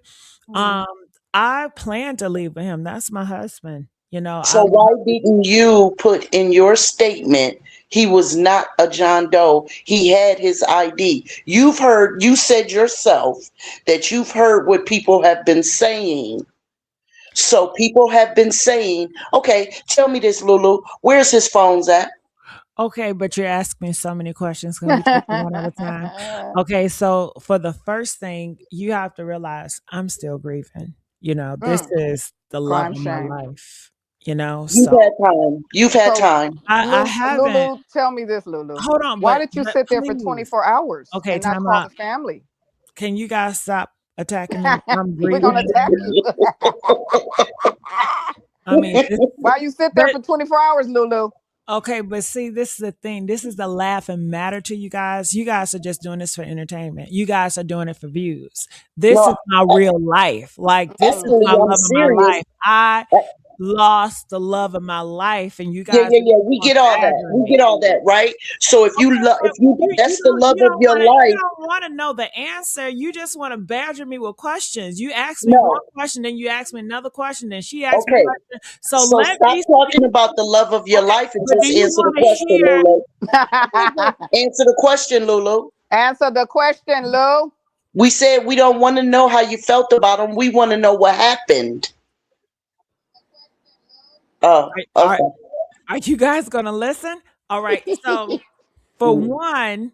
B: Um, I plan to leave with him. That's my husband. You know,
A: So why didn't you put in your statement he was not a John Doe? He had his ID. You said yourself that you've heard what people have been saying. So people have been saying, okay, tell me this, Lulu. Where's his phones at?
B: Okay, but you're asking me so many questions. Can we take them one at a time? Okay, so for the first thing, you have to realize I'm still grieving. You know, this is the love
F: Crime
B: of my
F: shame.
B: life. You know,
A: You've
B: so
A: had time. You've had
F: So,
A: time.
B: I haven't.
F: Lulu, tell me this, Lulu.
B: Hold on,
F: Why did you
B: but
F: sit there for
B: please.
F: 24 hours
B: Okay,
F: and not
B: time
F: call
B: out.
F: the family?
B: Can you guys stop attacking me? I'm
F: We're gonna
B: grieving.
F: attack you.
B: I mean,
F: Why you sit there
B: but
F: for 24 hours, Lulu?
B: okay, but see, this is the thing. This is the laugh and matter to you guys. You guys are just doing this for entertainment. You guys are doing it for views. This is
A: No,
B: my real life. Like, this is
A: actually,
B: my
A: I'm
B: love of my
A: serious.
B: life. I lost the love of my life, and you
A: Yeah,
B: guys
A: yeah,
B: are
A: yeah. We
B: just
A: get all that.
B: badgering
A: We get
B: me.
A: all that, right? So
B: Okay,
A: if
B: but
A: you, that's the love of your
B: you
A: life.
B: don't want to know the answer. You just want to badger me with questions. You ask me one
A: No.
B: question, then you ask me another question, then she asked me a
A: Okay.
B: question. So
A: So
B: let
A: stop
B: me
A: talking about the love of your
B: okay.
A: life and
B: But do
A: just
B: you
A: answer the
B: want to
A: question,
B: hear?
A: Lulu. Answer the question, Lulu.
F: Answer the question, Lou.
A: We said we don't want to know how you felt about him. We want to know what happened. Oh,
B: Are,
A: okay.
B: are you guys gonna listen? All right. So for
A: Mm.
B: one,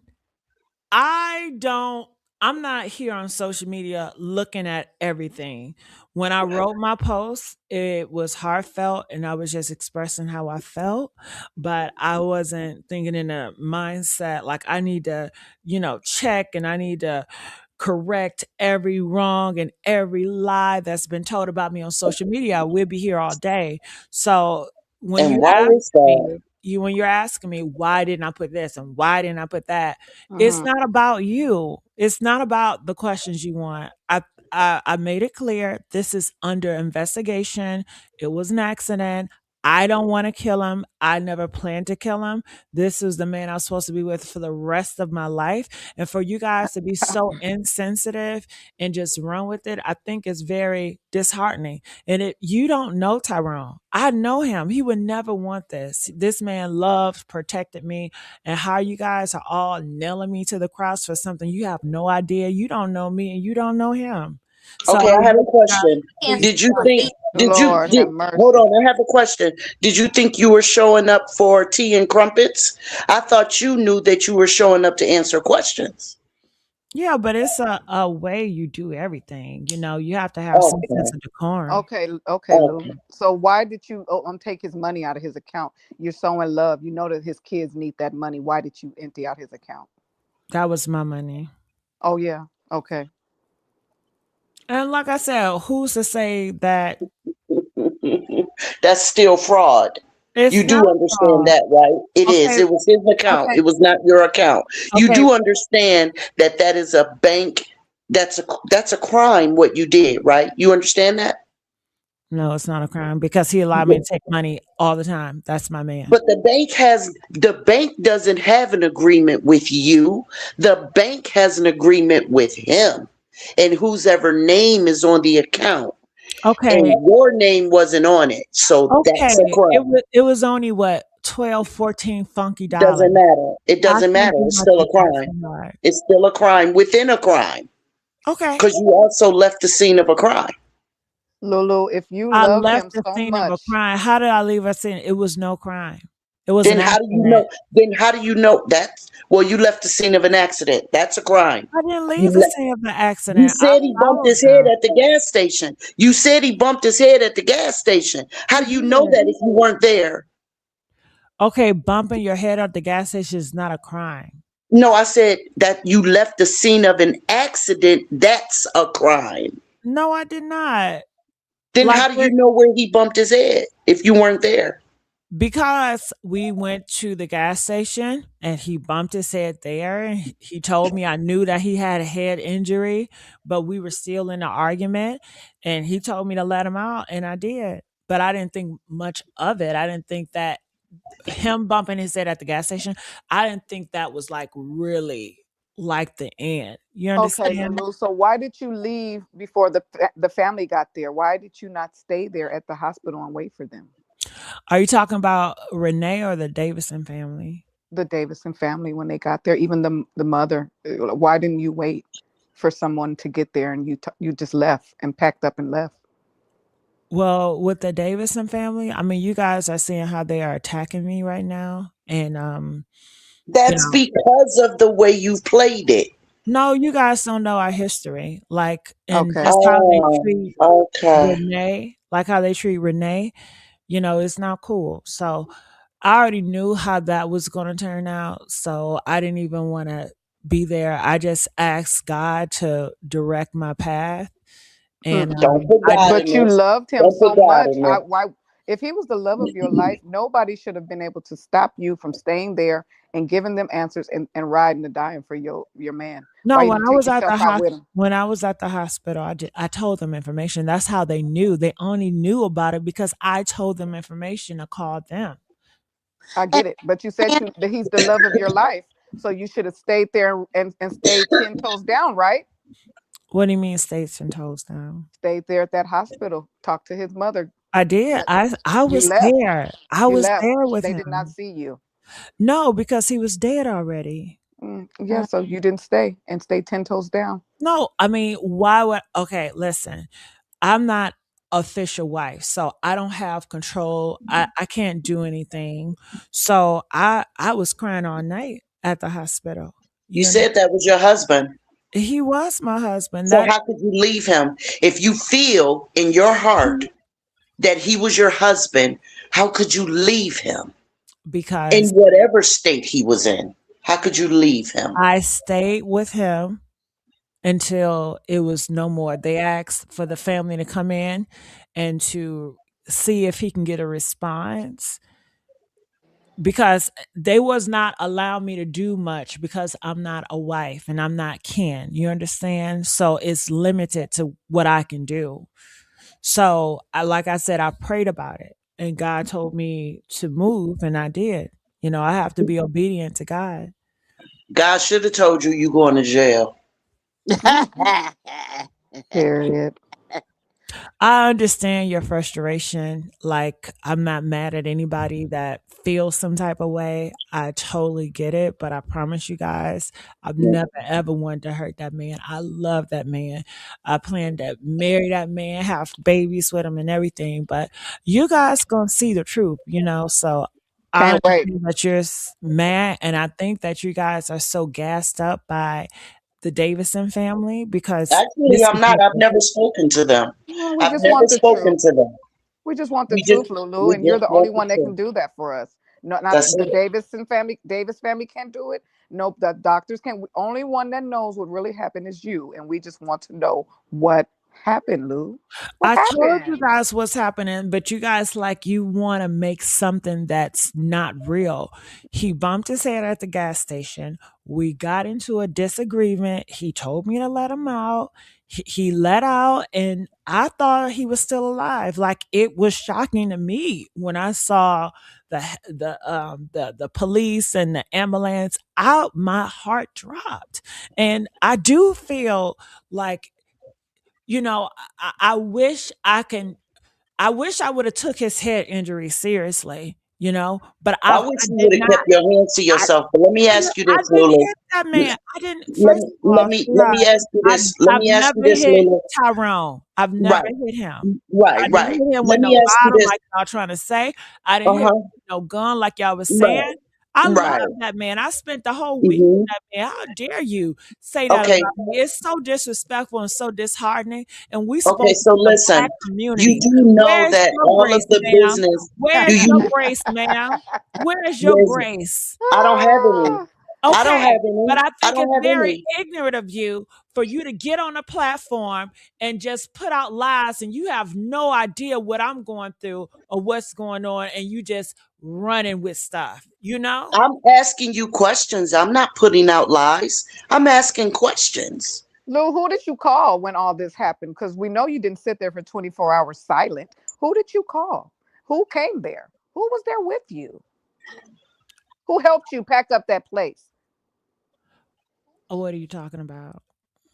B: I don't I'm not here on social media looking at everything. When I wrote my post, it was heartfelt and I was just expressing how I felt, but I wasn't thinking in a mindset like I need to, check and I need to correct every wrong and every lie that's been told about me on social media. We'll be here all day. So when
A: And
B: you
A: why
B: ask
A: is that?
B: me, when you're asking me why didn't I put this and why didn't I put that, it's
F: Mhm.
B: not about you. It's not about the questions you want. I made it clear this is under investigation. It was an accident. I don't want to kill him. I never planned to kill him. This is the man I was supposed to be with for the rest of my life. And for you guys to be so insensitive and just run with it, I think is very disheartening. And you don't know Tyrone. I know him. He would never want this. This man loved, protected me, and how you guys are all nailing me to the cross for something you have no idea. You don't know me and you don't know him. So
A: Okay,
B: I
A: I have a
B: wish you guys
A: question.
B: please
A: Did you
B: stop.
A: think
F: Lord
A: did
F: have
A: hold
F: mercy.
A: on, I have a question. Did you think you were showing up for tea and crumpets? I thought you knew that you were showing up to answer questions.
B: Yeah, but it's a way you do everything. You have to have some sense
A: Okay.
B: of decorum.
F: Okay, Lou.
A: Okay.
F: So why did you take his money out of his account? You're so in love. You know that his kids need that money. Why did you empty out his account?
B: That was my money.
F: Oh yeah. Okay.
B: And like I said, who's to say that
A: That's still fraud. You
B: it's
A: do
B: not
A: understand
B: fraud?
A: that, right? It is.
B: Okay,
A: It was his account.
B: okay,
A: It was not your account. You
B: okay.
A: do understand that that is a bank. That's a crime. What you did, right? You understand that?
B: No, it's not a crime because he allowed me to take money all the time. That's my man.
A: But the bank doesn't have an agreement with you. The bank has an agreement with him and whose ever name is on the account. And
B: Okay,
A: your name wasn't on it. So
B: okay.
A: that's a crime.
B: It was only what 12, 14 funky dollars.
A: Doesn't matter. It
B: I
A: doesn't
B: can't
A: matter.
B: do
A: It's
B: my
A: still a
B: 2 cents
A: crime.
B: so hard.
A: It's still a crime within a crime.
B: Okay.
A: Because you also left the scene of a crime.
F: Lulu, if you
B: I
F: love
B: left
F: him
B: the
F: so
B: scene of a
F: much,
B: crime. How did I leave a scene? It was no crime. It was an
A: Then how do you
B: accident.
A: know? Then how do you know that? Well, you left the scene of an accident. That's a crime.
B: I didn't
A: You
B: leave the
A: le-
B: scene of the
A: you
B: accident. I
A: said he bumped
B: followed
A: his head
B: them.
A: at the gas station. You said he bumped his head at the gas station. How
B: He
A: do you know
B: did.
A: that if you weren't there?
B: Okay, bumping your head at the gas station is not a crime.
A: No, I said that you left the scene of an accident. That's a crime.
B: No, I did not.
A: Then
B: Like
A: how do you know where he bumped his head if you weren't there?
B: Because we went to the gas station and he bumped his head there. And he told me I knew that he had a head injury, but we were still in an argument. And he told me to let him out, and I did. But I didn't think much of it. I didn't think that him bumping his head at the gas station, I didn't think that was like really like the end. You
F: Okay,
B: understand?
F: Lulu. So why did you leave before the family got there? Why did you not stay there at the hospital and wait for them?
B: Are you talking about Renee or the Davison family?
F: The Davison family when they got there, even the mother. Why didn't you wait for someone to get there and you just left and packed up and left?
B: Well, with the Davison family, I mean, you guys are seeing how they are attacking me right now. And you
A: That's
B: know,
A: because of the way you played it.
B: no, you guys don't know our history. Like, and
F: Okay.
B: just how they
A: Oh,
B: treat
A: okay.
B: Renee, like how they treat Renee, it's not cool. So I already knew how that was going to turn out. So I didn't even want to be there. I just asked God to direct my path.
F: Hmm.
B: And
A: Don't put
B: I
A: God
B: just,
A: in
F: But you
A: this.
F: loved him
A: Don't put
F: so
A: God
F: much.
A: in this.
F: Why? If he was the love of your life, nobody should have been able to stop you from staying there and giving them answers and riding and dying for your man. Why
B: no,
F: you didn't take yourself out with him?
B: when I was at the hospital, I told them information. That's how they knew. They only knew about it because I told them information to call them.
F: I
A: And,
F: get it, but you said that he's the love of your life, so you should have stayed there and stayed 10 toes down, right?
B: What do you mean states and toes down?
F: Stayed there at that hospital, talked to his mother.
B: I did.
F: But
B: I
F: you
B: was
F: left.
B: there. I
F: You
B: was
F: left.
B: there with
F: They did not
B: him.
F: see you.
B: No, because he was dead already.
F: Yeah, so you didn't stay and stay 10 toes down.
B: No, I mean, why would okay, listen. I'm not official wife, so I don't have control. I can't do anything. So I was crying all night at the hospital.
A: you
B: You
A: said that was your husband.
B: He was my husband.
A: So
B: That
A: how could you leave him? If you feel in your heart that he was your husband, how could you leave him in
B: because
A: whatever state he was in? How could you leave him?
B: I stayed with him until it was no more. They asked for the family to come in and to see if he can get a response because they was not allowing me to do much because I'm not a wife and I'm not kin. You understand? So it's limited to what I can do. So like I said, I prayed about it and God told me to move and I did. I have to be obedient to God.
A: God should have told you you going to jail.
B: Mhm.
F: Period.
B: I understand your frustration. Like, I'm not mad at anybody that feels some type of way. I totally get it. But I promise you guys, I've never ever wanted to hurt that man. I love that man. I plan to marry that man, have babies with him and everything. But you guys gonna see the truth. So I
F: Can't wait.
B: understand that you're mad. And I think that you guys are so gassed up by the Davison family because
A: Actually,
B: this
A: I'm
B: is
A: not.
B: your
A: I've never spoken to them.
F: Well, we
A: I've
F: just
A: never
F: want the
A: spoken
F: truth.
A: to them.
F: We just want the
A: We just
F: truth, Lulu,
A: we
F: and you're
A: just
F: the only
A: want the
F: one that can
A: truth.
F: do that for us. Not
A: That's
F: the
A: it.
F: Davis family can't do it. Nope, the doctors can't. Only one that knows what really happened is you, and we just want to know what happened, Lou. What
B: I told you
F: happened?
B: guys what's happening, but you guys like you want to make something that's not real. He bumped his head at the gas station. We got into a disagreement. He told me to let him out. He let out, and I thought he was still alive. Like it was shocking to me when I saw the police and the ambulance out. My heart dropped, and I do feel like you know, I wish I wish I would have took his head injury seriously, but
A: I
B: I
A: wish you
B: did
A: would have
B: not.
A: kept your hands to
B: I
A: yourself. But let me ask you
B: I
A: this,
B: didn't
A: Lulu.
B: hit that man. I didn't.
A: Let
B: First
A: me
B: of
A: let
B: all,
A: me let me
B: sweetheart,
A: ask you
B: I've
A: this. Let
B: I've
A: me ask you
B: never
A: this,
B: hit
A: Lulu.
B: Tyrone. I've never
A: Right,
B: hit him. I
A: right,
B: didn't
A: right.
B: hit him with
A: Let
B: no
A: me ask you
B: bottle
A: this.
B: like y'all trying to say. I didn't
A: Uh
B: hit him
A: huh.
B: with no gun like y'all was saying.
A: Right,
B: I love
A: right.
B: that man. I spent the whole week with
A: Hmm.
B: that man. How dare you say that
A: Okay,
B: about me? It's so disrespectful and so disheartening. And we
A: okay.
B: supposed to
A: So
B: be the black
A: listen, you
B: community.
A: do know
B: Where's
A: that
B: your
A: all of
B: grace,
A: the
B: ma'am?
A: business. Do
B: Where's your
A: you?
B: grace, ma'am? Where's your
A: Where's?
B: grace?
A: I don't have any. I don't
B: Okay,
A: have any.
B: but I
A: I
B: think
A: don't
B: it's
A: have
B: very
A: any.
B: ignorant of you for you to get on a platform and just put out lies and you have no idea what I'm going through or what's going on and you just running with stuff, you know?
A: I'm asking you questions. I'm not putting out lies. I'm asking questions.
F: Lou, who did you call when all this happened? Because we know you didn't sit there for 24 hours silent. Who did you call? Who came there? Who was there with you? Who helped you pack up that place?
B: What are you talking about?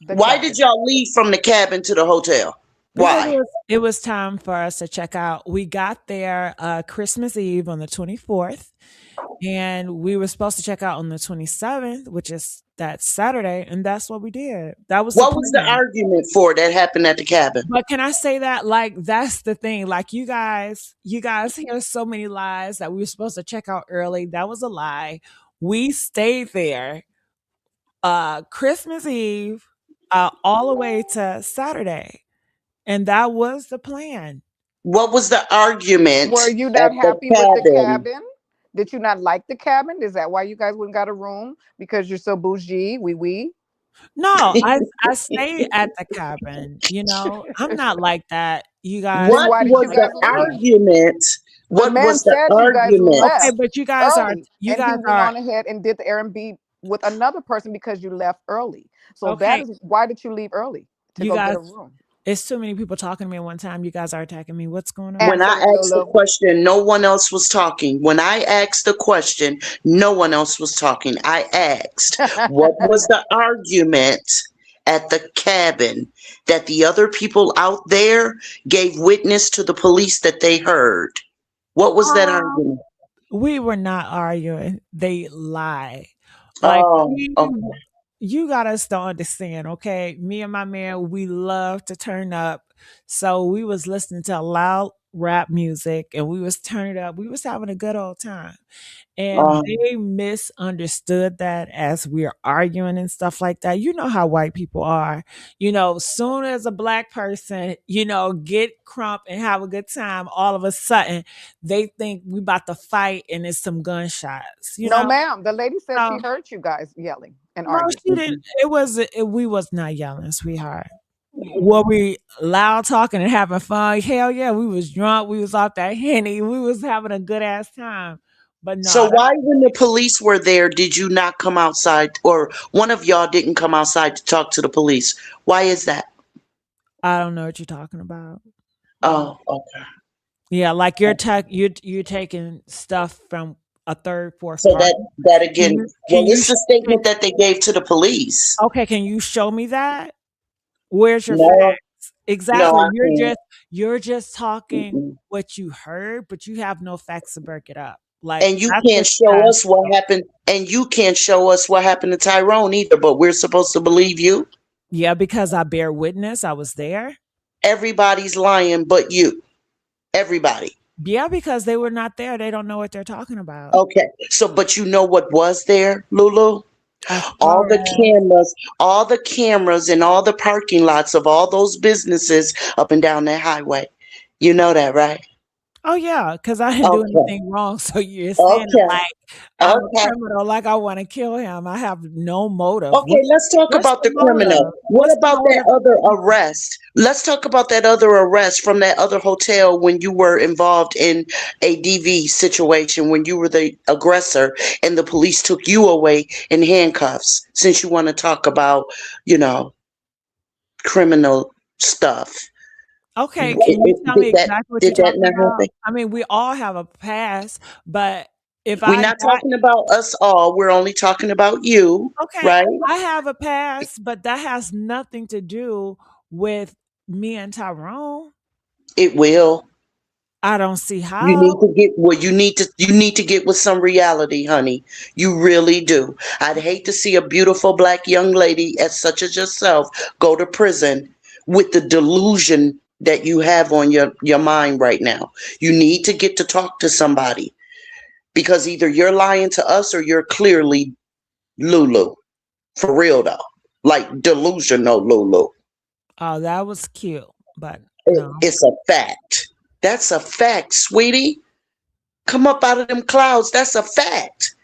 F: The
A: Why did
F: cabin.
A: y'all leave from the cabin to the hotel?
B: Because
A: Why?
B: it was time for us to check out. We got there Christmas Eve on the 24th, and we were supposed to check out on the 27th, which is that Saturday, and that's what we did. That was the
A: What was the
B: plan.
A: argument for that happened at the cabin?
B: But can I say that, like, that's the thing. Like, you guys hear so many lies that we were supposed to check out early. That was a lie. We stayed there Christmas Eve all the way to Saturday. And that was the plan.
A: What was the argument
F: Were you
A: at
F: not
A: the
F: happy with the
A: cabin?
F: cabin? Did you not like the cabin? Is that why you guys wouldn't got a room? Because you're so bougie? Oui.
B: No, I stayed at the cabin, you know. I'm not like that. You guys
F: Then
A: What
F: why did
A: was
F: you
A: the
F: guys leave?
A: argument?
F: The
A: What
F: man
A: was the
F: said you guys
A: argument?
B: okay,
F: left
B: but you guys are
F: early
B: you
F: and he
B: guys
F: went
B: are
F: on ahead and did the Airbnb with another person because you left early. So that
B: okay.
F: is why did you leave early? To
B: You
F: go get
B: guys
F: a room.
B: it's too many people talking to me at one time. You guys are attacking me. What's going on?
A: When I
F: Answer it,
A: asked the
F: Lulu.
A: question, no one else was talking. When I asked the question, no one else was talking. I asked, what was the argument at the cabin that the other people out there gave witness to the police that they heard? What was that
B: Um,
A: argument?
B: we were not arguing. They lie. Like
A: Oh, okay.
B: you gotta still understand, okay? Me and my man, we love to turn up. So we was listening to loud rap music and we was turning up. We was having a good old time. And
A: Um,
B: they misunderstood that as we're arguing and stuff like that. You know how white people are. You know, soon as a black person, get crump and have a good time, all of a sudden they think we about to fight and it's some gunshots,
F: No, ma'am. The lady said she
B: So
F: heard you guys yelling and
B: no,
F: arguing.
B: she didn't. We was not yelling, sweetheart. Were we loud talking and having fun? Hell yeah, we was drunk. We was off that Henny. We was having a good ass time. But
A: so
B: no,
A: why, when the police were there, did you not come outside, or one of y'all didn't come outside to talk to the police? Why is that?
B: I don't know what you're talking about.
A: Oh, okay.
B: Yeah, like you're taking stuff from a third, fourth
A: So
B: party.
A: that
B: Can
A: again,
B: you
A: well,
B: can you
A: it's the
B: sh- can,
A: statement that they gave to the police.
B: okay? Can you show me that? Where's your
A: No,
B: facts?
A: no,
B: Exactly.
A: I can't.
B: You're just talking
A: Mm-mm.
B: what you heard, but you have no facts to back it up. Like
A: And you
B: that's
A: can't
B: what you
A: show
B: guys
A: us what
B: do.
A: happened, and you can't show us what happened to Tyrone either, but we're supposed to believe you.
B: Yeah, because I bear witness. I was there.
A: Everybody's lying but you. Everybody.
B: Yeah, because they were not there. They don't know what they're talking about.
A: Okay. So, but you know what was there, Lulu?
B: As
A: All
B: far
A: the
B: as
A: cameras and all the parking lots of all those businesses up and down that highway. You know that, right?
B: oh yeah, because I didn't do
A: Okay.
B: anything wrong. So you're saying it
A: Okay.
B: like I'm a
A: Okay.
B: criminal, like I want to kill him. I have no motive.
A: Okay, let's talk
B: What's
A: about
B: the
A: the criminal.
B: motive?
A: What
B: What's the
A: about that
B: motive of
A: other
B: killing him?
A: arrest? Let's talk about that other arrest from that other hotel when you were involved in a DV situation, when you were the aggressor and the police took you away in handcuffs, since you want to talk about, you know, criminal stuff.
B: Okay, can you tell me exactly what you're
A: Did that
B: talking
A: not
B: about?
A: happen?
B: I mean, we all have a past, but if
A: We're
B: I
A: not
B: got
A: talking about us all. We're only talking about you,
B: okay,
A: right?
B: I have a past, but that has nothing to do with me and Tyrone.
A: It will.
B: I don't see
A: You need
B: how.
A: to get well, you need to get with some reality, honey. You really do. I'd hate to see a beautiful black young lady as such as yourself go to prison with the delusion that you have on your mind right now. You need to get to talk to somebody because either you're lying to us or you're clearly Lulu. For real though. Like delusional Lulu.
B: Oh, that was cute, but no.
A: It's a fact. That's a fact, sweetie. Come up out of them clouds. That's a fact.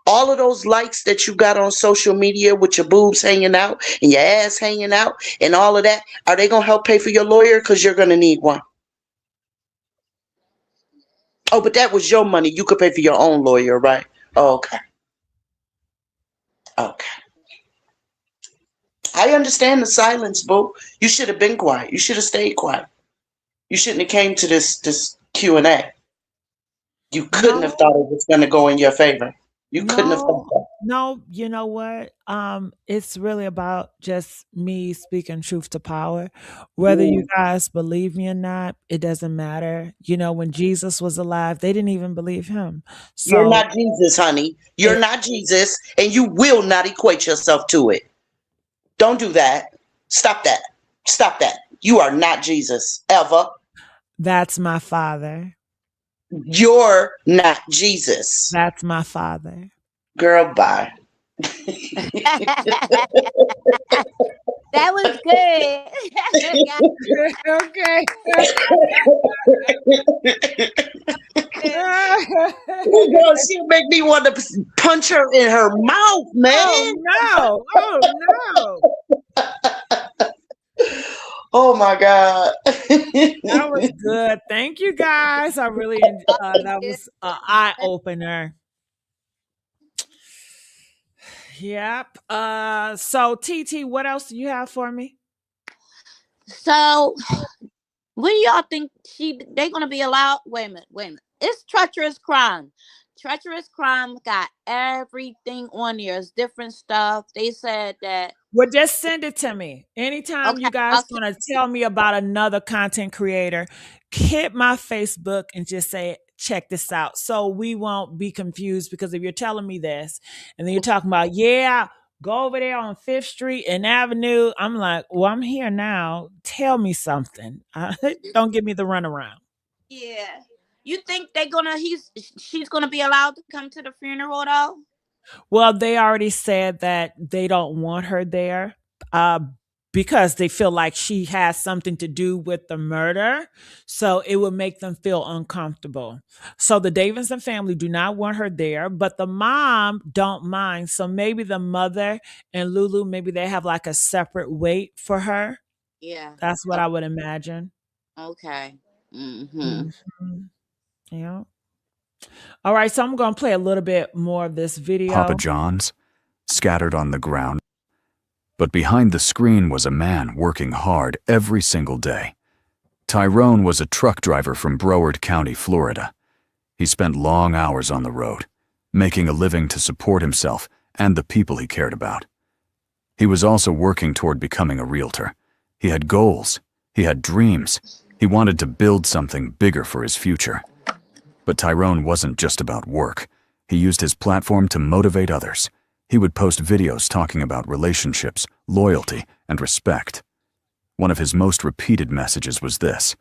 A: All of those likes that you got on social media with your boobs hanging out and your ass hanging out and all of that, are they going to help pay for your lawyer? Because you're going to need one. Oh, but that was your money. You could pay for your own lawyer, right? Oh, okay. Okay. I understand the silence, boo. You should have been quiet. You should have stayed quiet. You shouldn't have came to this Q&A. You couldn't have
B: No,
A: thought it was going to go in your favor. You couldn't have thought
B: no, no, you know what? It's really about just me speaking truth to power. Whether you
A: that.
B: guys believe me or not, it doesn't matter. You know, when Jesus was alive, they didn't even believe him.
A: You're
B: So
A: not Jesus, honey. You're
B: it,
A: not Jesus, and you will not equate yourself to it. Don't do that. Stop that. Stop that. You are not Jesus, ever.
B: that's my father.
A: You're not Jesus.
B: That's my father.
A: Girl, bye.
E: That was good. Yeah,
B: Okay.
A: Girl, she'll make me want to punch her in her mouth,
B: Oh
A: man.
B: no! Oh no!
A: Oh my God.
B: That was good. Thank you guys. I really that was an eye opener. Yep. So TT, what else do you have for me?
E: so, what do y'all think they gonna be allowed? Wait a minute, wait a minute. It's treacherous crime. Treacherous crime got everything on there. It's different stuff. They said that.
B: Well, just send it to me. Anytime
E: Okay,
B: you guys
E: I'll
B: gonna tell me about another content creator, hit my Facebook and just say, check this out. So we won't be confused, because if you're telling me this and then you're talking about, yeah, go over there on Fifth Street and Avenue, I'm like, well, I'm here now. Tell me something. Don't give me the runaround.
E: yeah. You think they gonna she's gonna be allowed to come to the funeral though?
B: Well, they already said that they don't want her there, uh, because they feel like she has something to do with the murder. So it would make them feel uncomfortable. So the Davidson family do not want her there, but the mom don't mind. So maybe the mother and Lulu, maybe they have like a separate wait for her.
E: Yeah.
B: That's what I would imagine.
E: Okay. Mm-hmm.
B: Mhm. Yeah. All right. So I'm going to play a little bit more of this
D: Papa
B: video.
D: John's, scattered on the ground. But behind the screen was a man working hard every single day. Tyrone was a truck driver from Broward County, Florida. He spent long hours on the road, making a living to support himself and the people he cared about. He was also working toward becoming a realtor. He had goals. He had dreams. He wanted to build something bigger for his future. But Tyrone wasn't just about work. He used his platform to motivate others. He would post videos talking about relationships, loyalty, and respect. One of his most repeated messages was this: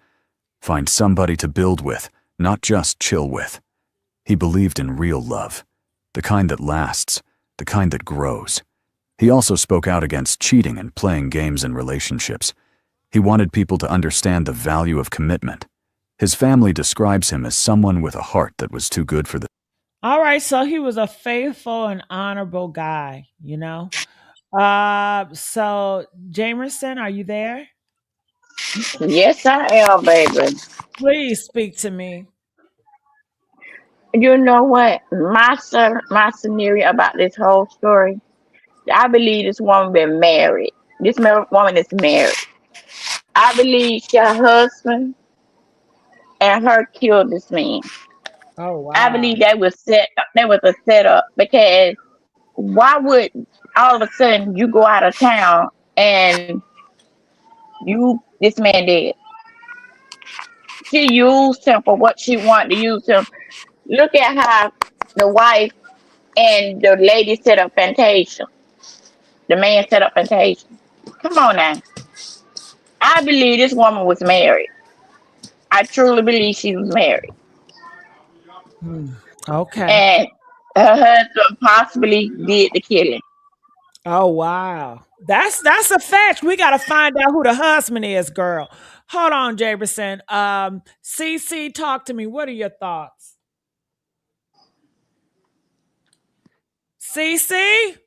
D: find somebody to build with, not just chill with. He believed in real love, the kind that lasts, the kind that grows. He also spoke out against cheating and playing games in relationships. He wanted people to understand the value of commitment. His family describes him as someone with a heart that was too good for the.
B: All right, so he was a faithful and honorable guy, you know. So Jamerson, are you there?
G: Yes, I am, baby.
B: Please speak to me.
G: You know what? My scenario about this whole story, I believe this woman been married. Woman is married. I believe her husband and her killed this man.
B: Oh
G: I
B: wow.
G: believe that was a setup because why would all of a sudden you go out of town and this man dead? She used him for what she wanted to use him. Look at how the wife and the lady set up Fantasia. The man set up Fantasia. Come on now. I believe this woman was married. I truly believe she was married.
B: Hmm. Okay.
G: And her husband possibly did the killing.
B: Oh wow. That's a fact. We gotta find out who the husband is, girl. Hold on, Jamerson. CC, talk to me. What are your thoughts? CC?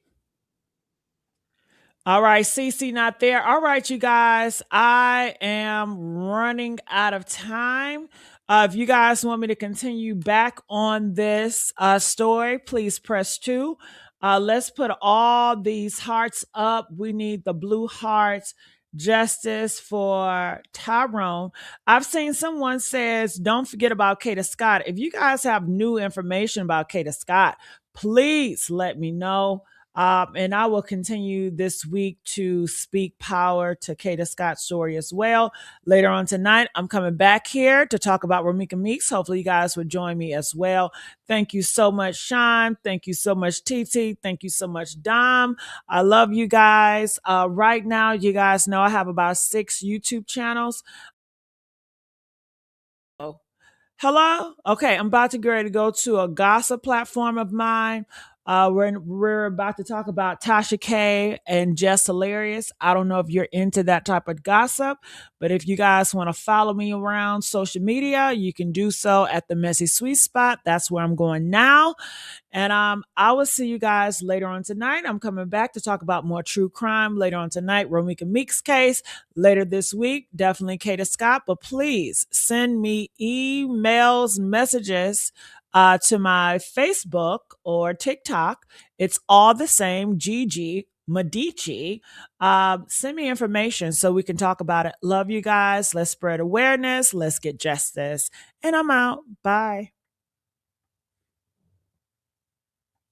B: All right, Cece not there. All right, you guys, I am running out of time. If you guys want me to continue back on this story, please press 2. Let's put all these hearts up. We need the blue hearts. Justice for Tyrone. I've seen someone says, don't forget about Kata Scott. If you guys have new information about Kata Scott, please let me know. And I will continue this week to speak power to Kata Scott's story as well. Later on tonight, I'm coming back here to talk about Ramika Meeks. Hopefully, you guys would join me as well. Thank you so much, Sean. Thank you so much, TT. Thank you so much, Dom. I love you guys. Right now, you guys know I have about 6 YouTube channels. Oh. Hello? Okay, I'm about to get ready to go to a gossip platform of mine. We're about to talk about Tasha K and Jess Hilarious. I don't know if you're into that type of gossip, but if you guys want to follow me around social media, you can do so at the Messy Sweet Spot. That's where I'm going now. And I will see you guys later on tonight. I'm coming back to talk about more true crime later on tonight. Romika Meeks case later this week. Definitely Kata Scott. But please send me emails, messages to my Facebook or TikTok. It's all the same. Gigi Medici. Send me information so we can talk about it. Love you guys. Let's spread awareness. Let's get justice. And I'm out. Bye.